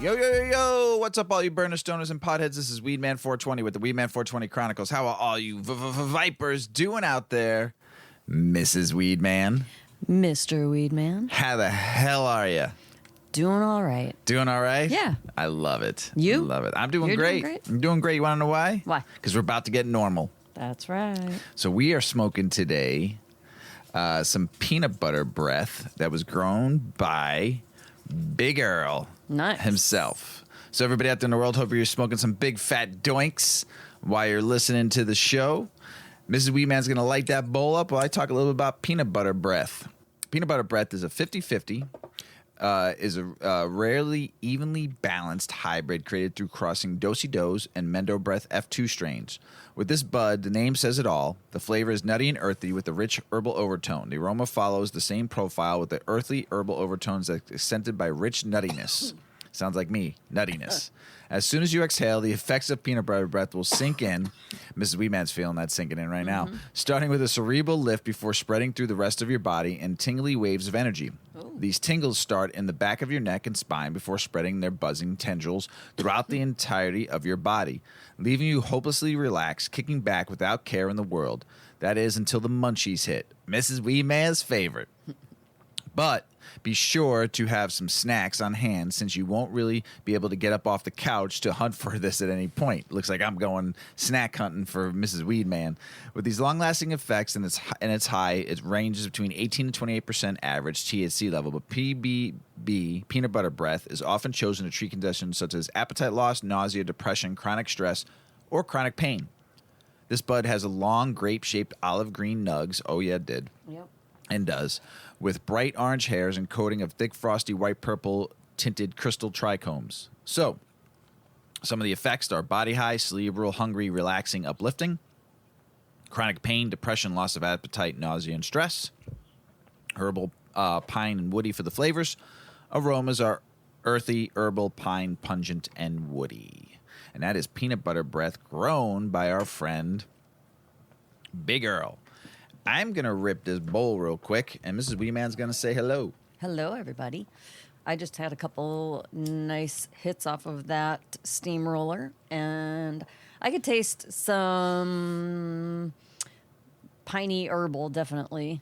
Yo, yo, yo, yo. What's up, all you burners, stoners, and potheads? This is Weedman 420 with the Weedman 420 Chronicles. How are all you vipers doing out there? Mrs. Weedman. Mr. Weedman. How the hell are you? Doing all right. Doing all right? Yeah. I love it. You? I love it. I'm doing You're great. doing great? I'm doing great. You want to know why? Why? Because we're about to get normal. That's right. So we are smoking today some peanut butter breath that was grown by Big Earl himself. So everybody out there in the world, hope you're smoking some big fat doinks while you're listening to the show. Mrs. Weedman's going to light that bowl up while I talk a little bit about peanut butter breath. Peanut butter breath is a 50-50. Is a rarely evenly balanced hybrid created through crossing Do-si-Do's and Mendo Breath F2 strains. With this bud, the name says it all. The flavor is nutty and earthy with a rich herbal overtone. The aroma follows the same profile with the earthly herbal overtones that are accented by rich nuttiness. Sounds like me, nuttiness. As soon as you exhale, the effects of peanut butter breath will sink in. Mrs. Weedman's feeling that sinking in right now. Starting with a cerebral lift before spreading through the rest of your body in tingly waves of energy. Ooh. These tingles start in the back of your neck and spine before spreading their buzzing tendrils throughout the entirety of your body, leaving you hopelessly relaxed, kicking back without care in the world. That is until the munchies hit. Mrs. Weedman's favorite. But be sure to have some snacks on hand since you won't really be able to get up off the couch to hunt for this at any point. Looks like I'm going snack hunting for Mrs. Weedman. With these long-lasting effects and its high, it ranges between 18 to 28% average THC level, but PBB, peanut butter breath, is often chosen to treat conditions such as appetite loss, nausea, depression, chronic stress, or chronic pain. This bud has a long grape-shaped olive green nugs. Oh, yeah, it did. Yep. And does, with bright orange hairs and coating of thick, frosty, white-purple tinted crystal trichomes. So, some of the effects are body high, cerebral, hungry, relaxing, uplifting, chronic pain, depression, loss of appetite, nausea, and stress, herbal, pine, and woody for the flavors. Aromas are earthy, herbal, pine, pungent, and woody. And that is peanut butter breath grown by our friend Big Earl. I'm going to rip this bowl real quick, and Mrs. Weedman's going to say hello. Hello, everybody. I just had a couple nice hits off of that steamroller, and I could taste some piney herbal, definitely,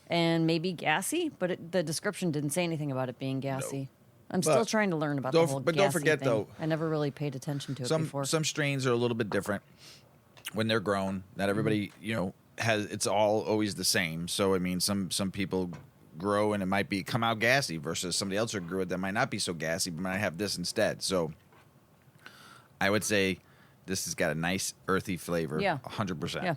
and maybe gassy, but the description didn't say anything about it being gassy. No. I'm still trying to learn about the whole gassy don't forget, thing. though. I never really paid attention to it before. Some strains are a little bit different when they're grown. Not everybody, it's all always the same. So I mean, some people grow and it might come out gassy versus somebody else who grew it that might not be so gassy but might have this instead. So I would say this has got a nice earthy flavor. Yeah, 100%. Yeah,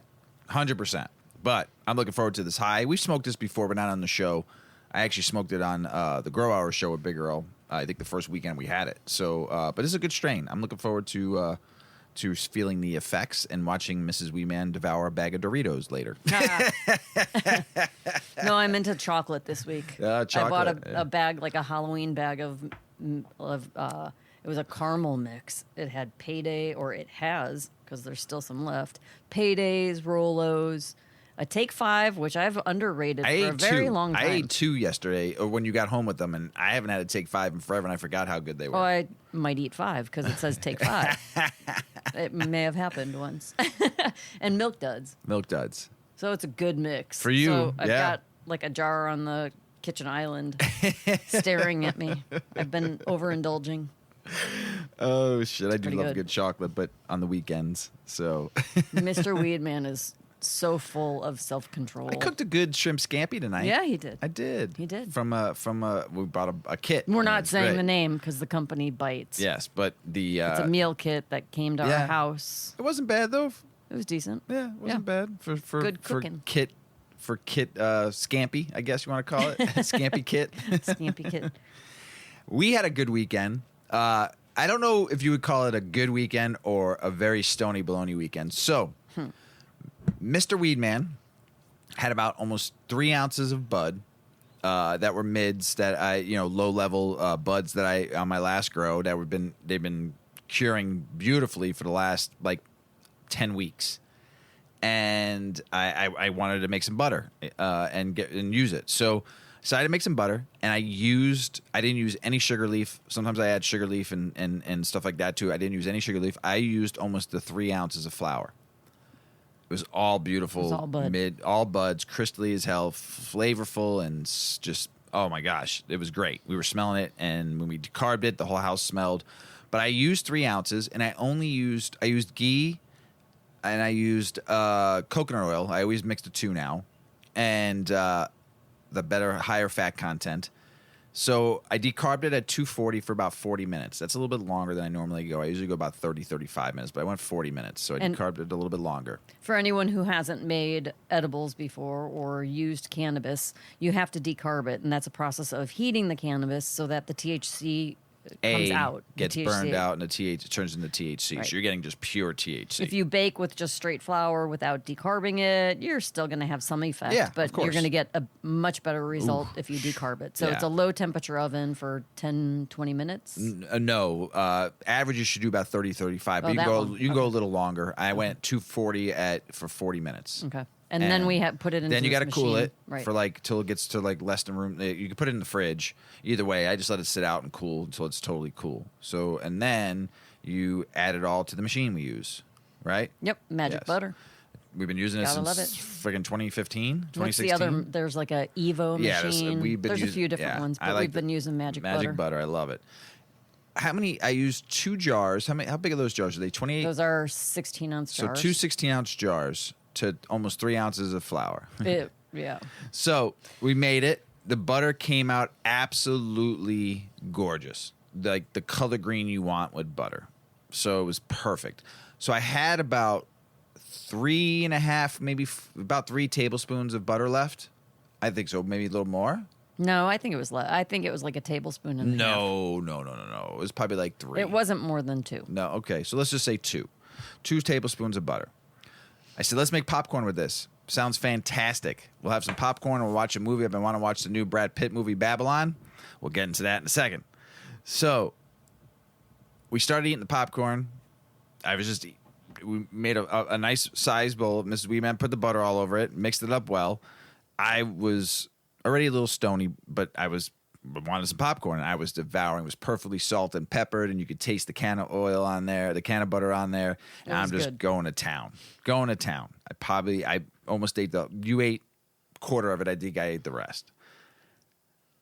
100%. But I'm looking forward to this high. We've smoked this before, but not on the show. I actually smoked it on the Grow Hour show with Big Earl. I think the first weekend we had it. So, but it's a good strain. I'm looking forward to feeling the effects and watching Mrs. Weedman devour a bag of Doritos later. No, I'm into chocolate this week. Chocolate. I bought a bag, like a Halloween bag of it was a caramel mix. It had Payday, or it has, because there's still some left, Paydays, Rolos, a Take 5, which I've underrated for a very long time. I ate 2 yesterday, or when you got home with them, and I haven't had a Take 5 in forever, and I forgot how good they were. Oh, I might eat 5 because it says Take 5. It may have happened once. And Milk Duds. Milk Duds. So it's a good mix. For you, so I've got like a jar on the kitchen island staring at me. I've been overindulging. Oh, shit. I do love good chocolate, but on the weekends, so. Mr. Weedman is so full of self-control. I cooked a good shrimp scampi tonight. Yeah, he did. I did. He did. We bought a kit. We're not saying the name because the company bites. Yes, but it's a meal kit that came to our house. It wasn't bad though. It was decent. Yeah, it wasn't bad for good cooking. For kit scampi, I guess you want to call it. Scampi kit. Scampi kit. We had a good weekend. I don't know if you would call it a good weekend or a very stony baloney weekend. So, Mr. Weedman had about almost 3 ounces of bud that were mids that low level buds that I on my last grow that they've been curing beautifully for the last 10 weeks. And I wanted to make some butter and use it. So decided to make some butter, and I didn't use any sugar leaf. Sometimes I add sugar leaf and stuff like that too. I didn't use any sugar leaf. I used almost the 3 ounces of flour. It was all beautiful, all buds, crystally as hell, flavorful, and just, oh my gosh, it was great. We were smelling it, and when we decarbed it, the whole house smelled. But I used 3 ounces, and I used ghee, and I used coconut oil. I always mix the two now, and the better, higher fat content. So I decarbed it at 240 for about 40 minutes. That's a little bit longer than I normally go. I usually go about 30, 35 minutes, but I went 40 minutes. So I decarbed it a little bit longer. For anyone who hasn't made edibles before or used cannabis, you have to decarb it. And that's a process of heating the cannabis so that the THC comes out. Gets burned out, and it turns into THC. Right. So you're getting just pure THC. If you bake with just straight flour without decarbing it, you're still going to have some effect. Yeah, but of course. you're going to get a much better result if you decarb it. So it's a low temperature oven for 10, 20 minutes? No. Average you should do about 30, 35. But you can go a little longer. I went 240 for 40 minutes. Okay. And then we put it in. Then you got to cool it for till it gets to less than room. You can put it in the fridge. Either way, I just let it sit out and cool until it's totally cool. So, and then you add it all to the machine we use, right? Yep, magic butter. We've been using it since friggin' 2015, 2016. What's the other? There's like a Evo machine. Yeah, there's a few different ones, but we've been using magic butter. Magic butter, I love it. I used 2 jars. How big are those jars? Are they 28? Those are 16-ounce jars. So 2 16-ounce jars to almost 3 ounces of flour. Yeah. So we made it. The butter came out absolutely gorgeous. Like the color green you want with butter. So it was perfect. So I had about 3.5, maybe about 3 tablespoons of butter left. I think so. Maybe a little more. No, I think it was I think it was like a tablespoon and a half. No. It was probably like 3. It wasn't more than 2. No, okay. So let's just say 2. 2 tablespoons of butter. I said, let's make popcorn with this. Sounds fantastic. We'll have some popcorn and we'll watch a movie. I've been wanting to watch the new Brad Pitt movie, Babylon. We'll get into that in a second. So we started eating the popcorn. We made a nice size bowl. Mrs. Weeman put the butter all over it, mixed it up well. I was already a little stony, but I wanted some popcorn, and I was devouring. It was perfectly salted and peppered, and you could taste the canna oil on there, the canna butter on there, and I'm just going to town. I almost ate you ate quarter of it. I think I ate the rest.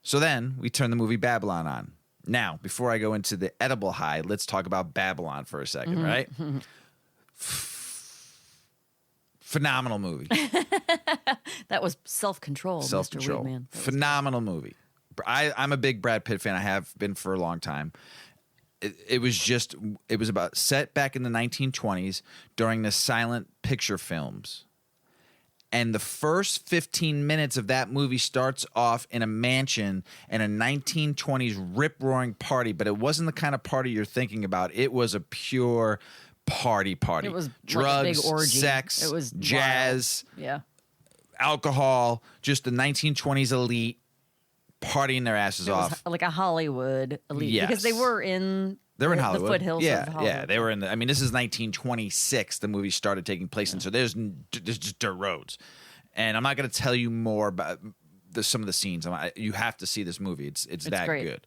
So then we turned the movie Babylon on. Now, before I go into the edible high, let's talk about Babylon for a second, right? Phenomenal movie. That was self-control, Mr. Weedman. Phenomenal movie. I'm a big Brad Pitt fan. I have been for a long time. It was about set back in the 1920s during the silent picture films. And the first 15 minutes of that movie starts off in a mansion and a 1920s rip-roaring party, but it wasn't the kind of party you're thinking about. It was a pure party. It was drugs, like a big orgy. sex, It was jazz, wild. alcohol, just the 1920s elite partying their asses off. Like a Hollywood elite. Yes. Because they were in They're in Hollywood. The foothills of Hollywood. Yeah, they were in the. I mean, this is 1926. The movie started taking place, and so there's just dirt roads. And I'm not going to tell you more about some of the scenes. You have to see this movie. It's that great. good.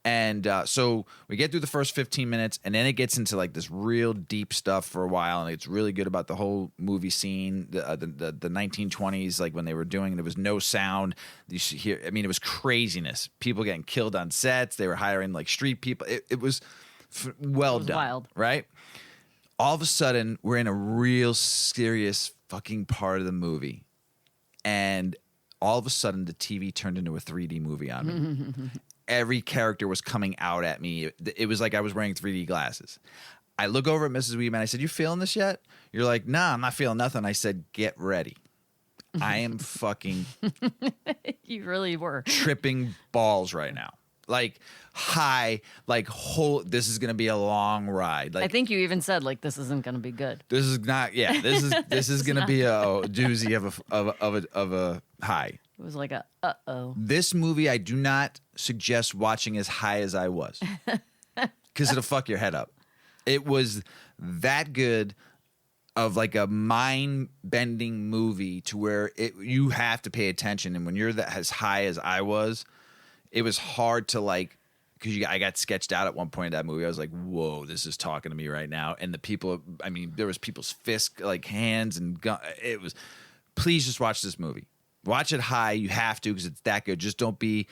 And so we get through the first 15 minutes, and then it gets into like this real deep stuff for a while, and it's really good about the whole movie scene, the 1920s, like when they were doing. There was no sound. You should hear. I mean, it was craziness. People getting killed on sets. They were hiring like street people. It was well done. Wild, right? All of a sudden, we're in a real serious fucking part of the movie, and all of a sudden, the TV turned into a 3D movie on me. Every character was coming out at me. It was like I was wearing 3D glasses. I look over at Mrs. Weedman. I said, "You feeling this yet?" You're like, "Nah, I'm not feeling nothing." I said, "Get ready. I am fucking You really were tripping balls right now. Like high, like this is gonna be a long ride. Like I think you even said like this isn't gonna be good. This is not. Yeah, this is gonna be a doozy of a high. It was like a uh-oh. This movie I do not suggest watching as high as I was, because it'll fuck your head up. It was that good. of like a mind-bending movie to where you have to pay attention. And when you're that as high as I was, it was hard to like, because I got sketched out at one point in that movie. I was like, whoa, this is talking to me right now. And the people, I mean, there was people's fists, like hands and gun. It was, please just watch this movie. Watch it high. You have to because it's that good. Just don't be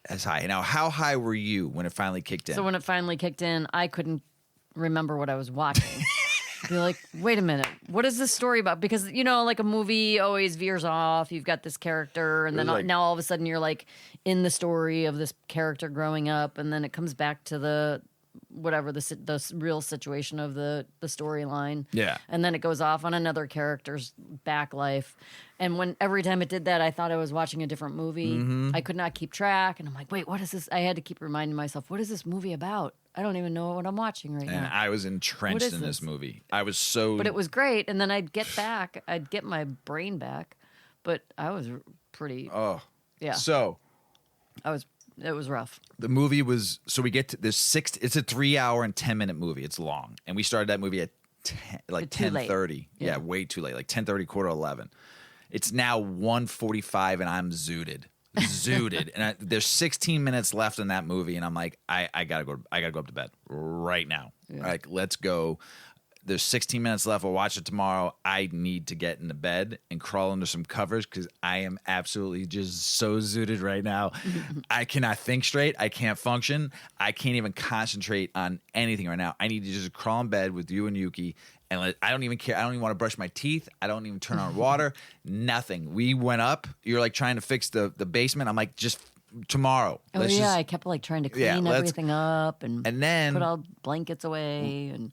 as high. Now, how high were you when it finally kicked in? So when it finally kicked in, I couldn't remember what I was watching. Be like, wait a minute, what is this story about? Because, you know, like a movie always veers off. You've got this character, and then like, now all of a sudden you're like in the story of this character growing up, and then it comes back to the whatever the real situation of the storyline. Yeah. And then it goes off on another character's back life. And every time it did that, I thought I was watching a different movie. Mm-hmm. I could not keep track. And I'm like, wait, what is this? I had to keep reminding myself, what is this movie about? I don't even know what I'm watching right now. And I was entrenched in this movie. I was so... But it was great. And then I'd get my brain back. But I was pretty... Oh. Yeah. So... It was rough. The movie was... So we get to this it's a 3-hour and 10-minute movie. It's long. And we started that movie at 10:30. Yeah, way too late. Like 10:30, 10:45. It's now 1:45 and I'm zooted. And there's 16 minutes left in that movie, and I'm like, I gotta go up to bed right now. Yeah. Like, let's go. There's 16 minutes left. We'll watch it tomorrow. I need to get into bed and crawl under some covers because I am absolutely just so zooted right now. I cannot think straight. I can't function. I can't even concentrate on anything right now. I need to just crawl in bed with you and Yuki. And I don't even care. I don't even want to brush my teeth. I don't even turn on water. Nothing. We went up. You're like trying to fix the basement. I'm like, just tomorrow. Oh, yeah. I kept like trying to clean everything up and then put all blankets away. And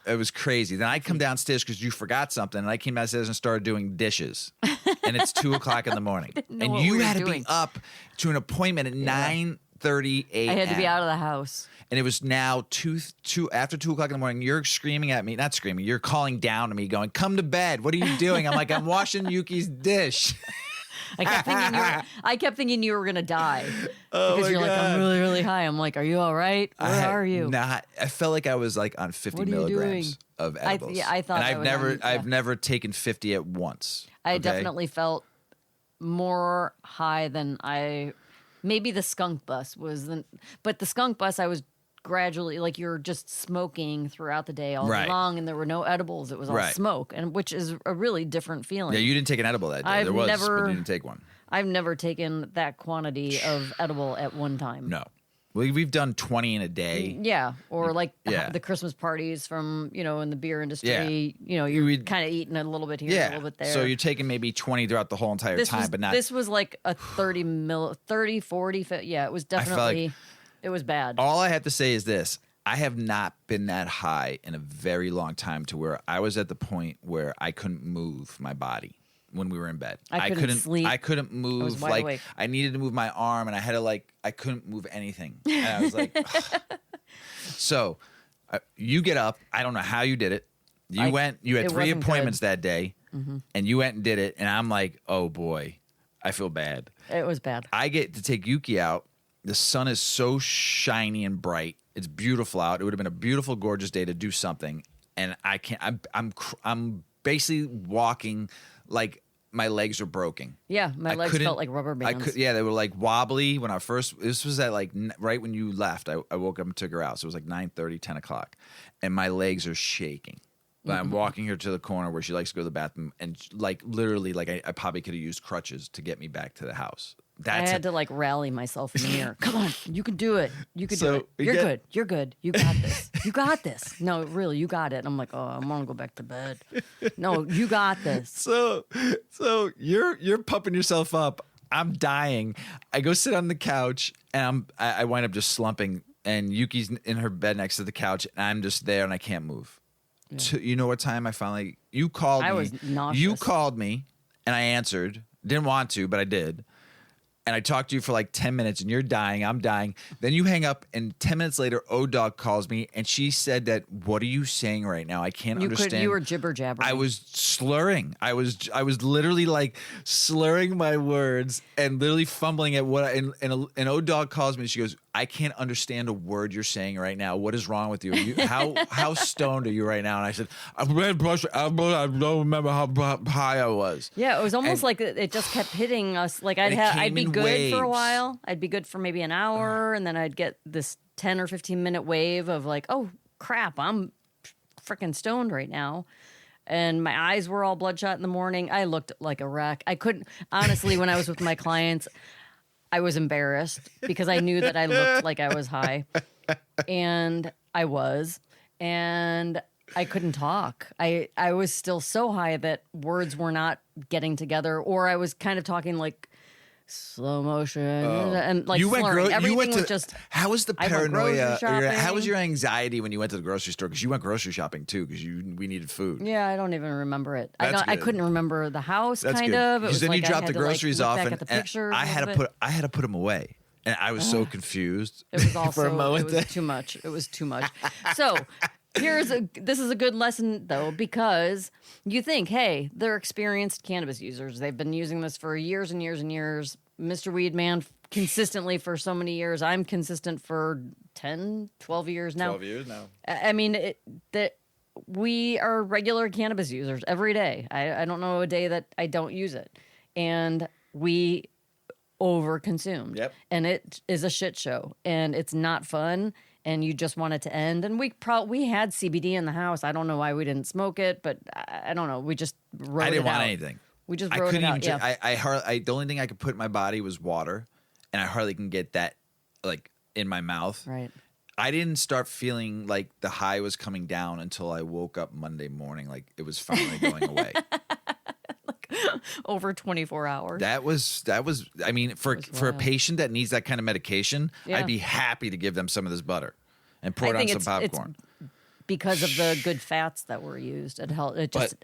it was crazy. Then I come downstairs because you forgot something. And I came downstairs and started doing dishes. And it's 2:00 in the morning. And you had to be up to an appointment at 9:30 a.m. I had to be out of the house. And it was now after 2:00 in the morning. You're screaming at me, not screaming. You're calling down to me, going, "Come to bed. What are you doing?" I'm like, "I'm washing Yuki's dish." I kept thinking you were gonna die because you're like, "I'm really, really high." I'm like, "Are you all right? Where are you?" I felt like I was like on 50 milligrams of edibles. I thought. And I've never taken 50 at once. I definitely felt more high than maybe the skunk bus was, but the skunk bus I was gradually, like, you're just smoking throughout the day all day long, and there were no edibles. It was all smoke, and which is a really different feeling. Yeah, you didn't take an edible that day. But you didn't take one. I've never taken that quantity of edible at one time. No. We've done 20 in a day. Yeah, or like the Christmas parties from, in the beer industry. Yeah. You're kind of eating a little bit here, a little bit there. So you're taking maybe 20 throughout the whole entire time, but not... This was like a 30, 40, 50, yeah, it was definitely... It was bad. All I have to say is this. I have not been that high in a very long time to where I was at the point where I couldn't move my body when we were in bed. I couldn't sleep. I couldn't move. I was wide awake. I needed to move my arm, and I had to I couldn't move anything. And I was like, ugh. So you get up. I don't know how you did it. You had 3 appointments that day, and you went and did it. And I'm like, oh boy, I feel bad. It was bad. I get to take Yuki out. The sun is so shiny and bright. It's beautiful out. It would have been a beautiful, gorgeous day to do something, and I can't. I'm basically walking like my legs are broken. Yeah, my legs felt like rubber bands. They were like wobbly when I first. This was at like right when you left. I woke up and took her out, so it was like 9:30, 10 o'clock, and my legs are shaking. But I'm walking her to the corner where she likes to go to the bathroom, and like literally, like I probably could have used crutches to get me back to the house. I had to like rally myself in the mirror. Come on, you can do it. You can do it. You're good. You're good. You got this. You got this. No, really, you got it. I'm like, oh, I want to go back to bed. No, you got this. So you're pumping yourself up. I'm dying. I go sit on the couch, and I wind up just slumping. And Yuki's in her bed next to the couch, and I'm just there, and I can't move. Yeah. You know what time I finally? You called me. I was nauseous. You called me, and I answered. Didn't want to, but I did. And I talked to you for like 10 minutes, and you're dying. I'm dying. Then you hang up, and 10 minutes later, O-Dog calls me, and she said that, what are you saying right now? I can't understand. You were jibber-jabbering. I was slurring. I was literally like slurring my words and literally fumbling at what. And O-Dog calls me, and she goes, I can't understand a word you're saying right now. What is wrong with you? How stoned are you right now? And I said, I don't remember how high I was. Yeah, it was almost like it just kept hitting us. Like I'd be good for a while. I'd be good for maybe an hour, and then I'd get this 10 or 15-minute wave of like, oh crap, I'm freaking stoned right now. And my eyes were all bloodshot in the morning. I looked like a wreck. I couldn't, honestly, when I was with my clients, I was embarrassed because I knew that I looked like I was high. And I was. And I couldn't talk. I was still so high that words were not getting together, or I was kind of talking like slow motion and like slurring. Everything was just. How was the paranoia? How was your anxiety when you went to the grocery store? Because you went grocery shopping too, because we needed food. Yeah, I don't even remember it. I couldn't remember the house. That's kind of. Because then you dropped the groceries off, and I had to put them away, and I was so confused. It was also for a moment. It was too much. It was too much. So. This is a good lesson though, because you think, hey, they're experienced cannabis users. They've been using this for years and years and years. Mr. Weedman consistently for so many years. I'm consistent for 10, 12 years now. 12 years now. I mean, we are regular cannabis users every day. I don't know a day that I don't use it. And we overconsumed. Yep. And it is a shit show. And it's not fun. And you just want it to end. And we had CBD in the house. I don't know why we didn't smoke it, but I don't know. We just wrote it out. I didn't want anything. We just wrote it out. The only thing I could put in my body was water, and I hardly can get that like in my mouth. Right. I didn't start feeling like the high was coming down until I woke up Monday morning, like it was finally going away. Over 24 hours. That was. I mean, for a patient that needs that kind of medication, I'd be happy to give them some of this butter and pour it on some popcorn. It's because of the good fats that were used, it helped.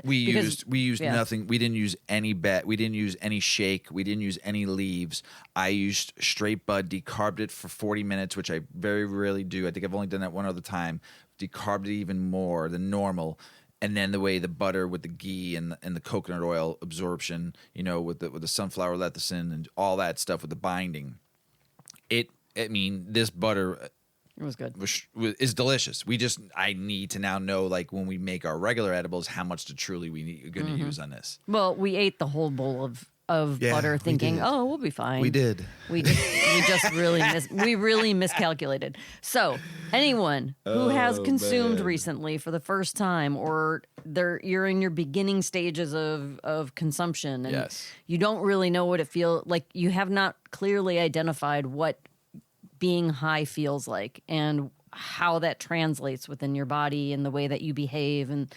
We used nothing. We didn't use any We didn't use any shake. We didn't use any leaves. I used straight bud, decarbed it for 40 minutes, which I very rarely do. I think I've only done that one other time. Decarbed it even more than normal. And then the way the butter with the ghee and the coconut oil absorption, with the sunflower lecithin and all that stuff with the binding, this butter, it was good. Is delicious. I need to now know, like when we make our regular edibles, how much to truly we're going to use on this. Well, we ate the whole bowl of butter, thinking, "Oh, we'll be fine." We did. We just really miscalculated. So, anyone who has consumed recently for the first time, or you're in your beginning stages of consumption, and you don't really know what it feels like, you have not clearly identified what being high feels like and how that translates within your body and the way that you behave and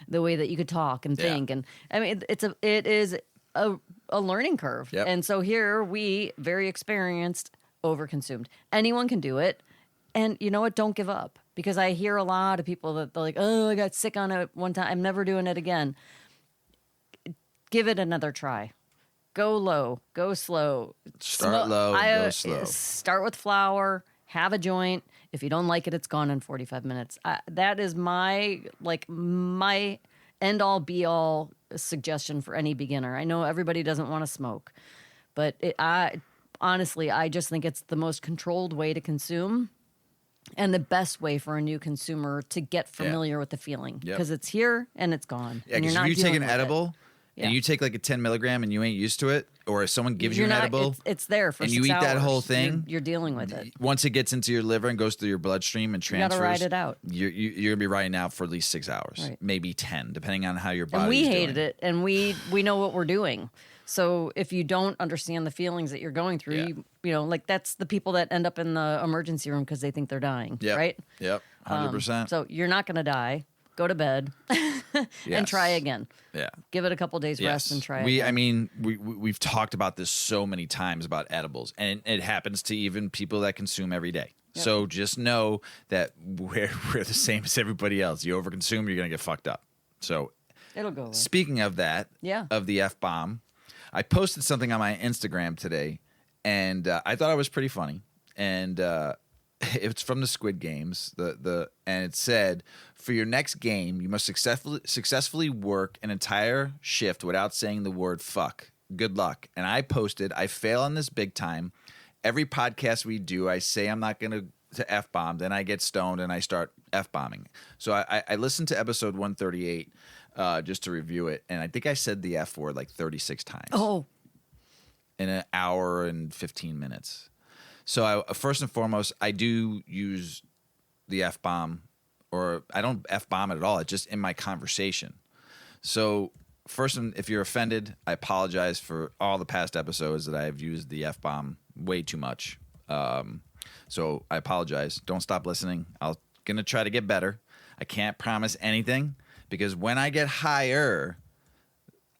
the way that you could talk and think. And I mean, it is a learning curve. Yep. And so here we, very experienced, overconsumed. Anyone can do it. And you know what? Don't give up. Because I hear a lot of people that they're like, oh, I got sick on it one time. I'm never doing it again. Give it another try. Go low. Go slow. Start low, go slow. Start with flower. Have a joint. If you don't like it, it's gone in 45 minutes. That is my end-all, be-all suggestion for any beginner. I know everybody doesn't want to smoke, but honestly, I just think it's the most controlled way to consume and the best way for a new consumer to get familiar with the feeling, because it's here and it's gone. Yeah, because if you take an edible and you take like a 10 milligram and you ain't used to it, or if someone gives you an edible, it's there for 6 hours. And you eat that whole thing, you're dealing with it. Once it gets into your liver and goes through your bloodstream and transfers, you gotta ride it out. You're gonna be riding out for at least 6 hours, maybe 10, depending on how your body. And we hated it, and we know what we're doing. So if you don't understand the feelings that you're going through, like that's the people that end up in the emergency room because they think they're dying, right? Yep, 100%. So you're not gonna die. Go to bed and try again. Yeah. Give it a couple days rest and try again. I mean, we've talked about this so many times about edibles, and it happens to even people that consume every day. Yep. So just know that we're the same as everybody else. You overconsume, you're going to get fucked up. So it'll go away. Speaking of that, of the F-bomb, I posted something on my Instagram today, and I thought it was pretty funny. And it's from the Squid Games, and it said, for your next game, you must successfully work an entire shift without saying the word fuck. Good luck. And I posted, I fail on this big time, every podcast we do, I say I'm not going to F-bomb, then I get stoned and I start F-bombing. So I listened to episode 138 just to review it, and I think I said the F word like 36 times. Oh. In an hour and 15 minutes. So first and foremost, I do use the F-bomb, or I don't F-bomb it at all. It's just in my conversation. So first, if you're offended, I apologize for all the past episodes that I've used the F-bomb way too much. So I apologize. Don't stop listening. I'm going to try to get better. I can't promise anything because when I get higher,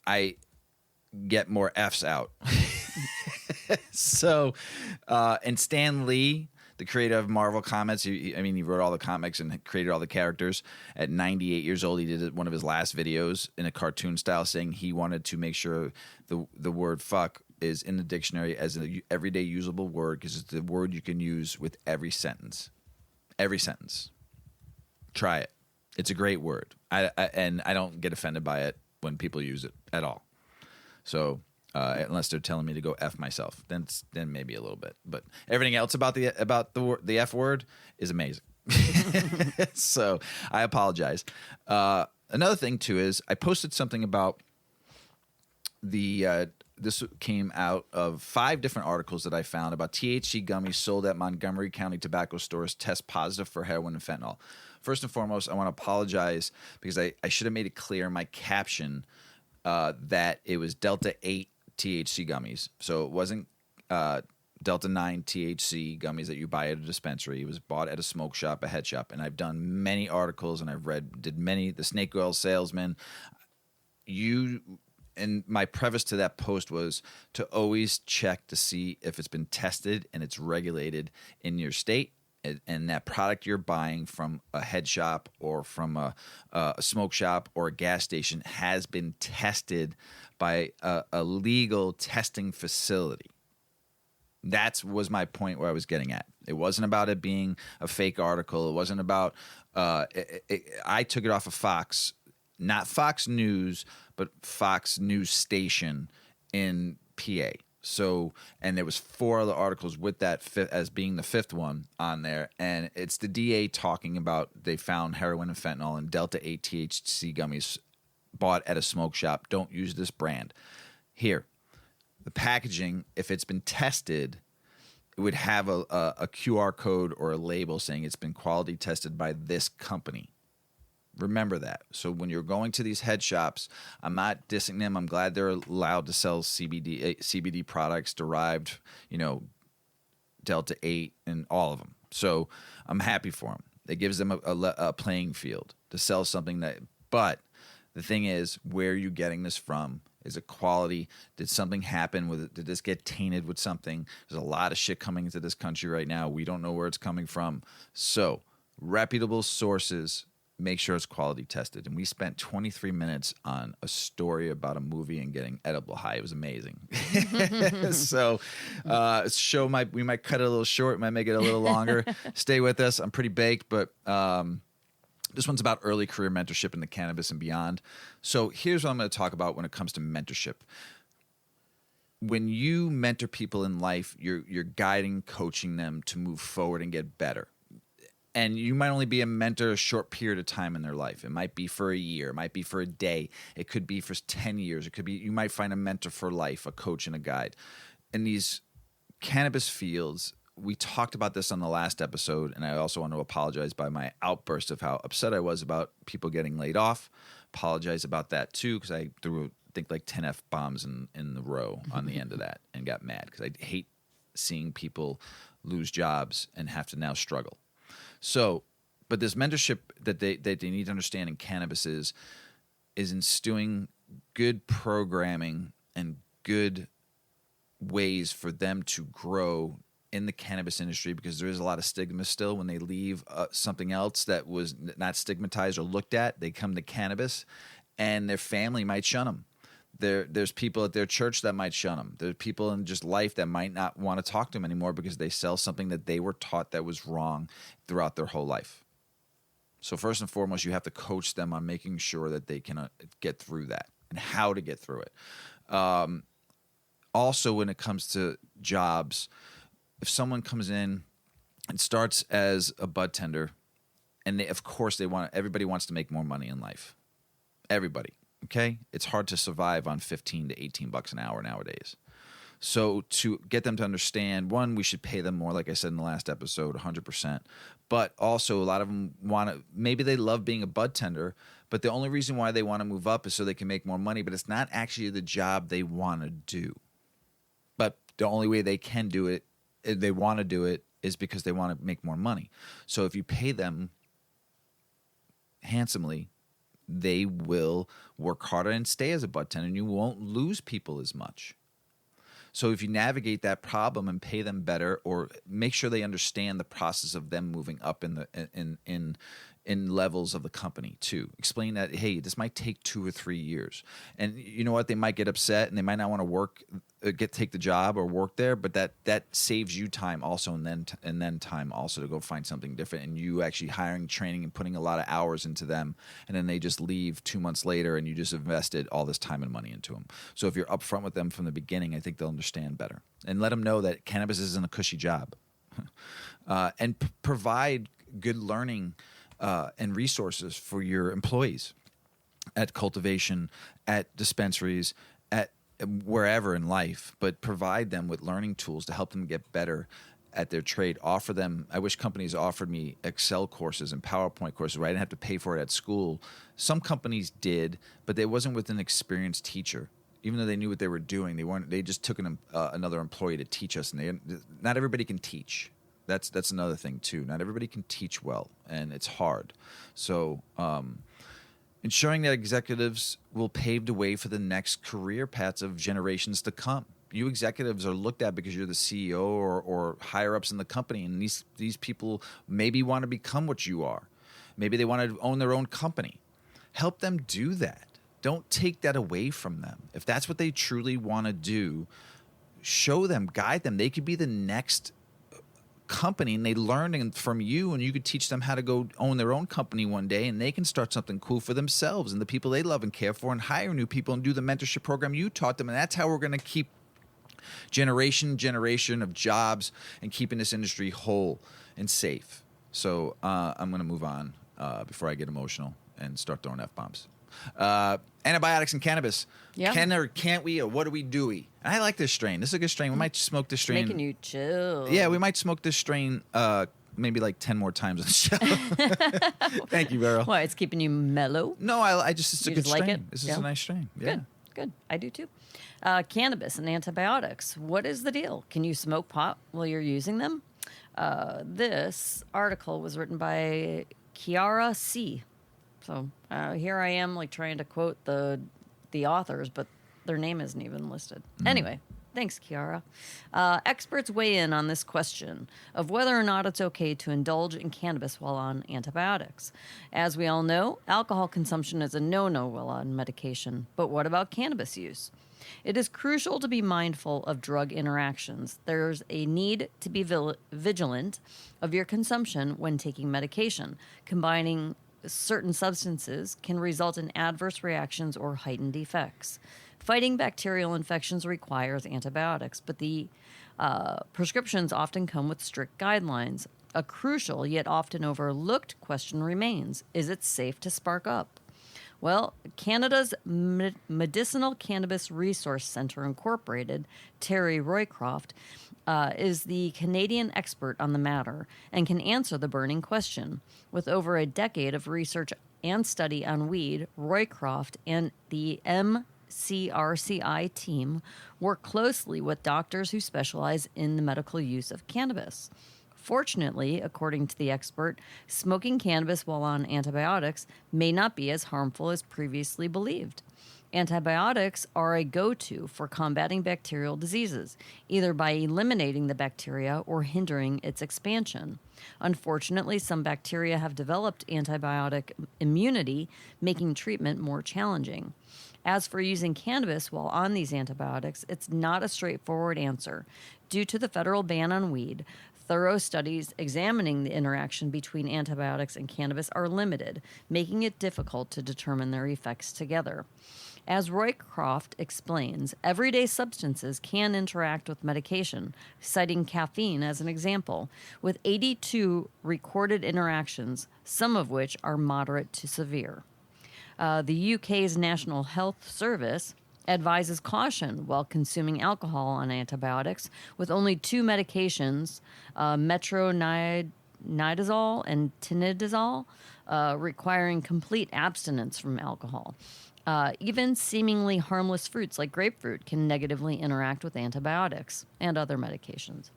I get more Fs out. So, and Stan Lee, the creator of Marvel Comics, he wrote all the comics and created all the characters. At 98 years old, he did one of his last videos in a cartoon style saying he wanted to make sure the word fuck is in the dictionary as an everyday usable word because it's the word you can use with every sentence. Every sentence. Try it. It's a great word. And I don't get offended by it when people use it at all. So unless they're telling me to go F myself, then maybe a little bit. But everything else about the F word is amazing. So I apologize. Another thing too is I posted something about this came out of 5 different articles that I found about THC gummies sold at Montgomery County tobacco stores test positive for heroin and fentanyl. First and foremost, I want to apologize because I should have made it clear in my caption that it was Delta 8 THC gummies. So it wasn't Delta 9 THC gummies that you buy at a dispensary. It was bought at a smoke shop, a head shop. And I've done many articles and I've did many, the snake oil salesman. And my preface to that post was to always check to see if it's been tested and it's regulated in your state, and that product you're buying from a head shop or from a smoke shop or a gas station has been tested by a legal testing facility. That was my point where I was getting at. It wasn't about it being a fake article. It wasn't about I took it off of Fox, not Fox News, but Fox News Station in PA. So, and there was 4 other articles with that as being the 5th one on there. And it's the DA talking about they found heroin and fentanyl and Delta 8 THC gummies bought at a smoke shop. Don't use this brand. Here, the packaging, if it's been tested, it would have a QR code or a label saying it's been quality tested by this company. Remember that. So when you're going to these head shops, I'm not dissing them. I'm glad they're allowed to sell CBD products derived, Delta 8 and all of them. So I'm happy for them. It gives them a playing field to sell something that. But the thing is, where are you getting this from? Is it quality? Did something happen with it? Did this get tainted with something? There's a lot of shit coming into this country right now. We don't know where it's coming from. So reputable sources. Make sure it's quality tested. And we spent 23 minutes on a story about a movie and getting edible high. It was amazing. So we might cut it a little short, might make it a little longer. Stay with us. I'm pretty baked, but this one's about early career mentorship in the cannabis and beyond. So here's what I'm going to talk about when it comes to mentorship. When you mentor people in life, you're guiding, coaching them to move forward and get better. And you might only be a mentor a short period of time in their life. It might be for a year. It might be for a day. It could be for 10 years. It could be you might find a mentor for life, a coach and a guide. In these cannabis fields, we talked about this on the last episode, and I also want to apologize by my outburst of how upset I was about people getting laid off. Apologize about that too, because I threw, I think, like 10 F-bombs in the row on the end of that and got mad because I hate seeing people lose jobs and have to now struggle. So, but this mentorship that they need to understand in cannabis is instilling good programming and good ways for them to grow in the cannabis industry, because there is a lot of stigma still when they leave something else that was not stigmatized or looked at. They come to cannabis and their family might shun them. There's people at their church that might shun them. There's people in just life that might not want to talk to them anymore because they sell something that they were taught that was wrong throughout their whole life. So first and foremost, you have to coach them on making sure that they can get through that and how to get through it. Also, when it comes to jobs, if someone comes in and starts as a bud tender, and of course everybody wants to make more money in life. Everybody, okay? It's hard to survive on $15 to $18 an hour nowadays. So to get them to understand, one, we should pay them more, like I said in the last episode, 100%. But also a lot of them maybe they love being a bud tender, but the only reason why they want to move up is so they can make more money, but it's not actually the job they want to do. But the only way they can do it, if they want to do it, is because they want to make more money. So if you pay them handsomely, they will work harder and stay as a bud tender, and you won't lose people as much. So if you navigate that problem and pay them better, or make sure they understand the process of them moving up in levels of the company too. Explain that, hey, this might take 2 or 3 years, and you know what? They might get upset and they might not want to take the job or work there, but that saves you time also, and then time also to go find something different. And you actually hiring, training, and putting a lot of hours into them, and then they just leave 2 months later, and you just invested all this time and money into them. So if you're upfront with them from the beginning, I think they'll understand better, and let them know that cannabis isn't a cushy job, and provide good learning and resources for your employees at cultivation, at dispensaries, at wherever in life, but provide them with learning tools to help them get better at their trade. Offer them, I wish companies offered me Excel courses and PowerPoint courses where I didn't have to pay for it at school. Some companies did, but they wasn't with an experienced teacher. Even though they knew what they were doing, they just took another employee to teach us, and not everybody can teach. That's another thing too. Not everybody can teach well, and it's hard. So ensuring that executives will pave the way for the next career paths of generations to come. You executives are looked at because you're the CEO or higher ups in the company, and these people maybe want to become what you are. Maybe they want to own their own company. Help them do that. Don't take that away from them. If that's what they truly want to do, show them, guide them. They could be the next company, and they learn from you, and you could teach them how to go own their own company one day, and they can start something cool for themselves and the people they love and care for, and hire new people and do the mentorship program you taught them. And that's how we're going to keep generation of jobs and keeping this industry whole and safe. So I'm going to move on before I get emotional and start throwing F-bombs. Antibiotics and cannabis. Yeah. Can or can't we, or what do we do? I like this strain. This is a good strain. We might smoke this strain. Making you chill. Yeah, we might smoke this strain maybe like 10 more times on the show. Thank you, Earl. Why, it's keeping you mellow? No, it's a good strain. Like it? This is a nice strain. Yeah. Good. I do too. Cannabis and antibiotics. What is the deal? Can you smoke pot while you're using them? This article was written by Kiara C. So here I am, like trying to quote the authors, but their name isn't even listed. Anyway, thanks, Kiara. Experts weigh in on this question of whether or not it's okay to indulge in cannabis while on antibiotics. As we all know, alcohol consumption is a no-no while on medication. But what about cannabis use? It is crucial to be mindful of drug interactions. There's a need to be vigilant of your consumption when taking medication. Combining certain substances can result in adverse reactions or heightened effects. Fighting bacterial infections requires antibiotics, but the prescriptions often come with strict guidelines. A crucial yet often overlooked question remains: is it safe to spark up? Well, Canada's Medicinal Cannabis Resource Centre Incorporated, Terry Roycroft, is the Canadian expert on the matter and can answer the burning question. With over a decade of research and study on weed, Roycroft and the MCRCI team work closely with doctors who specialize in the medical use of cannabis. Fortunately, according to the expert, smoking cannabis while on antibiotics may not be as harmful as previously believed. Antibiotics are a go-to for combating bacterial diseases, either by eliminating the bacteria or hindering its expansion. Unfortunately, some bacteria have developed antibiotic immunity, making treatment more challenging. As for using cannabis while on these antibiotics, it's not a straightforward answer. Due to the federal ban on weed, thorough studies examining the interaction between antibiotics and cannabis are limited, making it difficult to determine their effects together. As Roycroft explains, everyday substances can interact with medication, citing caffeine as an example, with 82 recorded interactions, some of which are moderate to severe. The UK's National Health Service advises caution while consuming alcohol on antibiotics, with only 2 medications, metronidazole and tinidazole, requiring complete abstinence from alcohol. Even seemingly harmless fruits like grapefruit can negatively interact with antibiotics and other medications.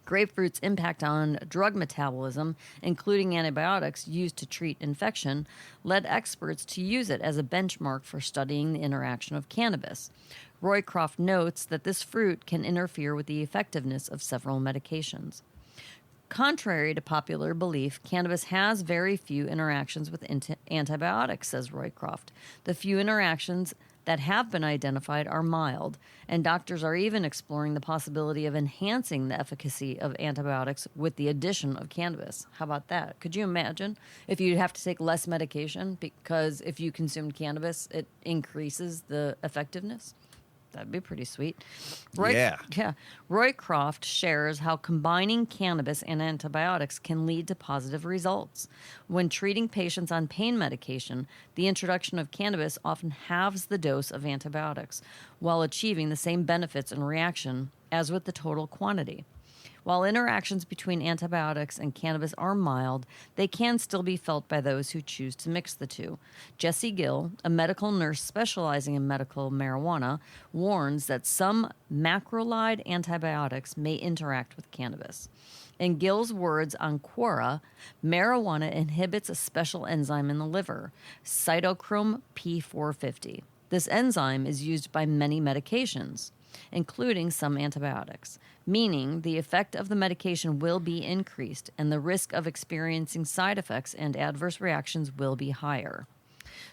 Grapefruit's impact on drug metabolism, including antibiotics used to treat infection, led experts to use it as a benchmark for studying the interaction of cannabis. Roycroft notes that this fruit can interfere with the effectiveness of several medications. Contrary to popular belief, cannabis has very few interactions with antibiotics, says Roycroft. The few interactions that have been identified are mild, and doctors are even exploring the possibility of enhancing the efficacy of antibiotics with the addition of cannabis. How about that? Could you imagine if you'd have to take less medication because if you consumed cannabis, it increases the effectiveness? That'd be pretty sweet. Yeah. Roycroft shares how combining cannabis and antibiotics can lead to positive results. When treating patients on pain medication, the introduction of cannabis often halves the dose of antibiotics while achieving the same benefits and reaction as with the total quantity. While interactions between antibiotics and cannabis are mild, they can still be felt by those who choose to mix the two. Jessie Gill, a medical nurse specializing in medical marijuana, warns that some macrolide antibiotics may interact with cannabis. In Gill's words on Quora, marijuana inhibits a special enzyme in the liver, cytochrome P450. This enzyme is used by many medications, including some antibiotics, meaning the effect of the medication will be increased and the risk of experiencing side effects and adverse reactions will be higher.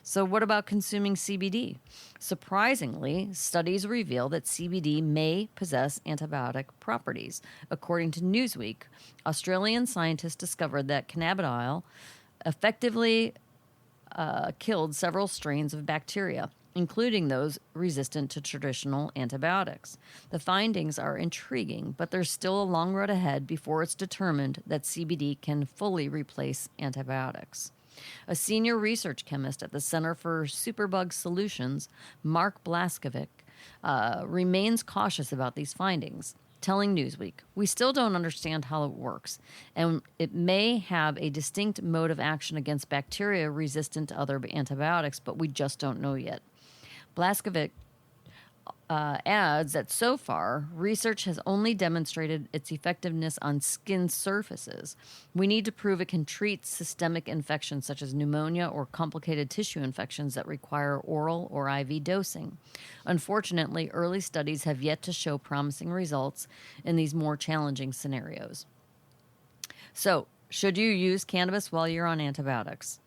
So what about consuming CBD? Surprisingly, studies reveal that CBD may possess antibiotic properties. According to Newsweek, Australian scientists discovered that cannabidiol effectively killed several strains of bacteria, including those resistant to traditional antibiotics. The findings are intriguing, but there's still a long road ahead before it's determined that CBD can fully replace antibiotics. A senior research chemist at the Center for Superbug Solutions, Mark Blaskovic, remains cautious about these findings, telling Newsweek, "We still don't understand how it works, and it may have a distinct mode of action against bacteria resistant to other antibiotics, but we just don't know yet." Blaskovic adds that so far, research has only demonstrated its effectiveness on skin surfaces. We need to prove it can treat systemic infections such as pneumonia or complicated tissue infections that require oral or IV dosing. Unfortunately, early studies have yet to show promising results in these more challenging scenarios. So, should you use cannabis while you're on antibiotics?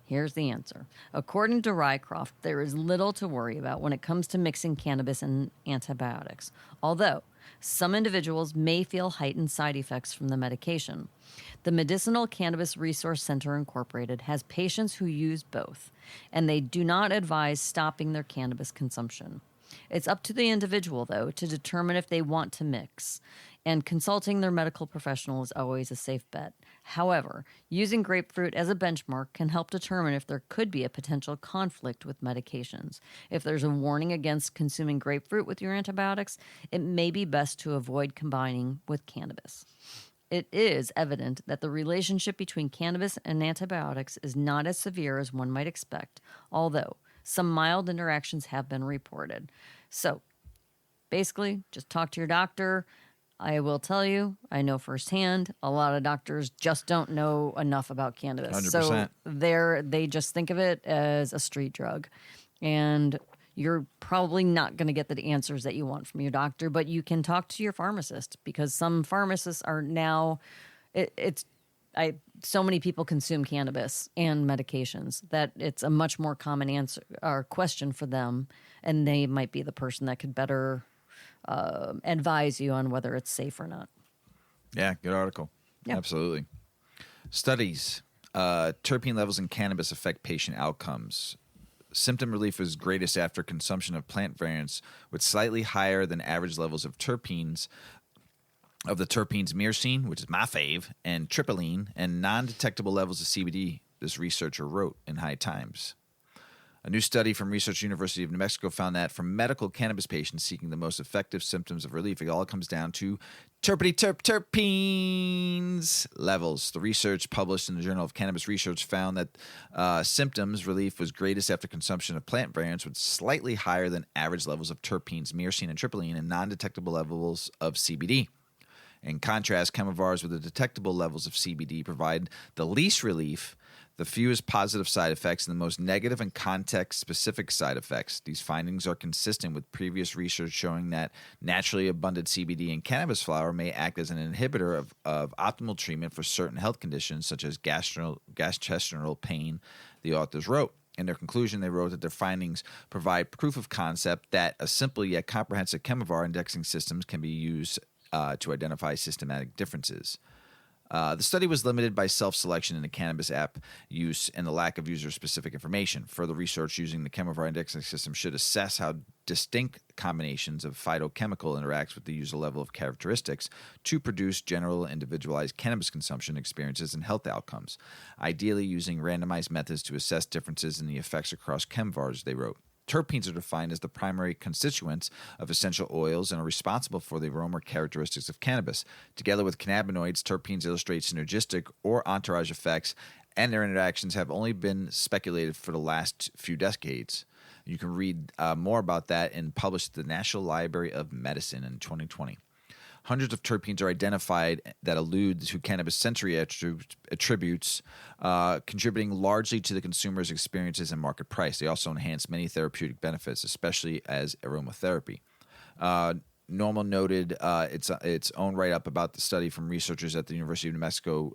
Here's the answer. According to Rycroft, there is little to worry about when it comes to mixing cannabis and antibiotics, although some individuals may feel heightened side effects from the medication. The Medicinal Cannabis Resource Center Incorporated has patients who use both, and they do not advise stopping their cannabis consumption. It's up to the individual, though, to determine if they want to mix, and consulting their medical professional is always a safe bet. However, using grapefruit as a benchmark can help determine if there could be a potential conflict with medications. If there's a warning against consuming grapefruit with your antibiotics, it may be best to avoid combining with cannabis. It is evident that the relationship between cannabis and antibiotics is not as severe as one might expect, although some mild interactions have been reported. So, basically, just talk to your doctor. I will tell you, I know firsthand, a lot of doctors just don't know enough about cannabis. 100%. So they just think of it as a street drug. And you're probably not going to get the answers that you want from your doctor, but you can talk to your pharmacist because some pharmacists are now, so many people consume cannabis and medications that it's a much more common answer or question for them. And they might be the person that could better advise you on whether it's safe or not. Yeah, good article. Yeah. Absolutely. Studies. Terpene levels in cannabis affect patient outcomes. Symptom relief was greatest after consumption of plant variants with slightly higher than average levels of terpenes, of the terpenes myrcene, which is my fave, and tryptophan, and non-detectable levels of CBD, this researcher wrote in High Times. A new study from Research University of New Mexico found that for medical cannabis patients seeking the most effective symptoms of relief, it all comes down to terpenes levels. The research published in the Journal of Cannabis Research found that symptoms relief was greatest after consumption of plant variants with slightly higher than average levels of terpenes, myrcene, and tryptophan, and non-detectable levels of CBD. In contrast, chemivars with the detectable levels of CBD provide the least relief, the fewest positive side effects, and the most negative and context-specific side effects. These findings are consistent with previous research showing that naturally abundant CBD in cannabis flower may act as an inhibitor of optimal treatment for certain health conditions such as gastrointestinal pain, the authors wrote. In their conclusion, they wrote that their findings provide proof of concept that a simple yet comprehensive chemivar indexing systems can be used to identify systematic differences. The study was limited by self-selection in the cannabis app use and the lack of user-specific information. Further research using the chemivar indexing system should assess how distinct combinations of phytochemical interacts with the user level of characteristics to produce general individualized cannabis consumption experiences and health outcomes, ideally using randomized methods to assess differences in the effects across chemivars, they wrote. Terpenes are defined as the primary constituents of essential oils and are responsible for the aroma characteristics of cannabis. Together with cannabinoids, terpenes illustrate synergistic or entourage effects, and their interactions have only been speculated for the last few decades. You can read more about that and published at the National Library of Medicine in 2020. Hundreds of terpenes are identified that allude to cannabis sensory attributes, contributing largely to the consumer's experiences and market price. They also enhance many therapeutic benefits, especially as aromatherapy. Normal noted its own write-up about the study from researchers at the University of New Mexico.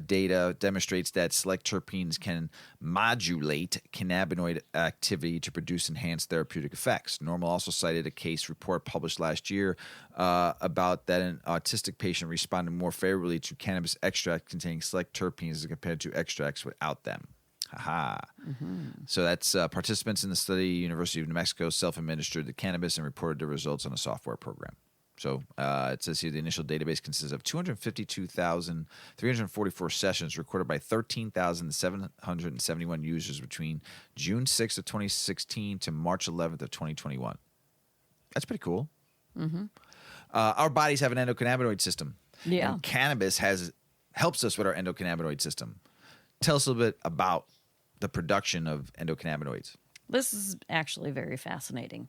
Data demonstrates that select terpenes can modulate cannabinoid activity to produce enhanced therapeutic effects. Normal also cited a case report published last year about that an autistic patient responded more favorably to cannabis extract containing select terpenes as compared to extracts without them. Aha. Mm-hmm. So that's participants in the study, University of New Mexico, self-administered the cannabis and reported the results on a software program. So it says here the initial database consists of 252,344 sessions recorded by 13,771 users between June 6th of 2016 to March 11th of 2021. That's pretty cool. Mm-hmm. Our bodies have an endocannabinoid system. Yeah. And cannabis helps us with our endocannabinoid system. Tell us a little bit about the production of endocannabinoids. This is actually very fascinating.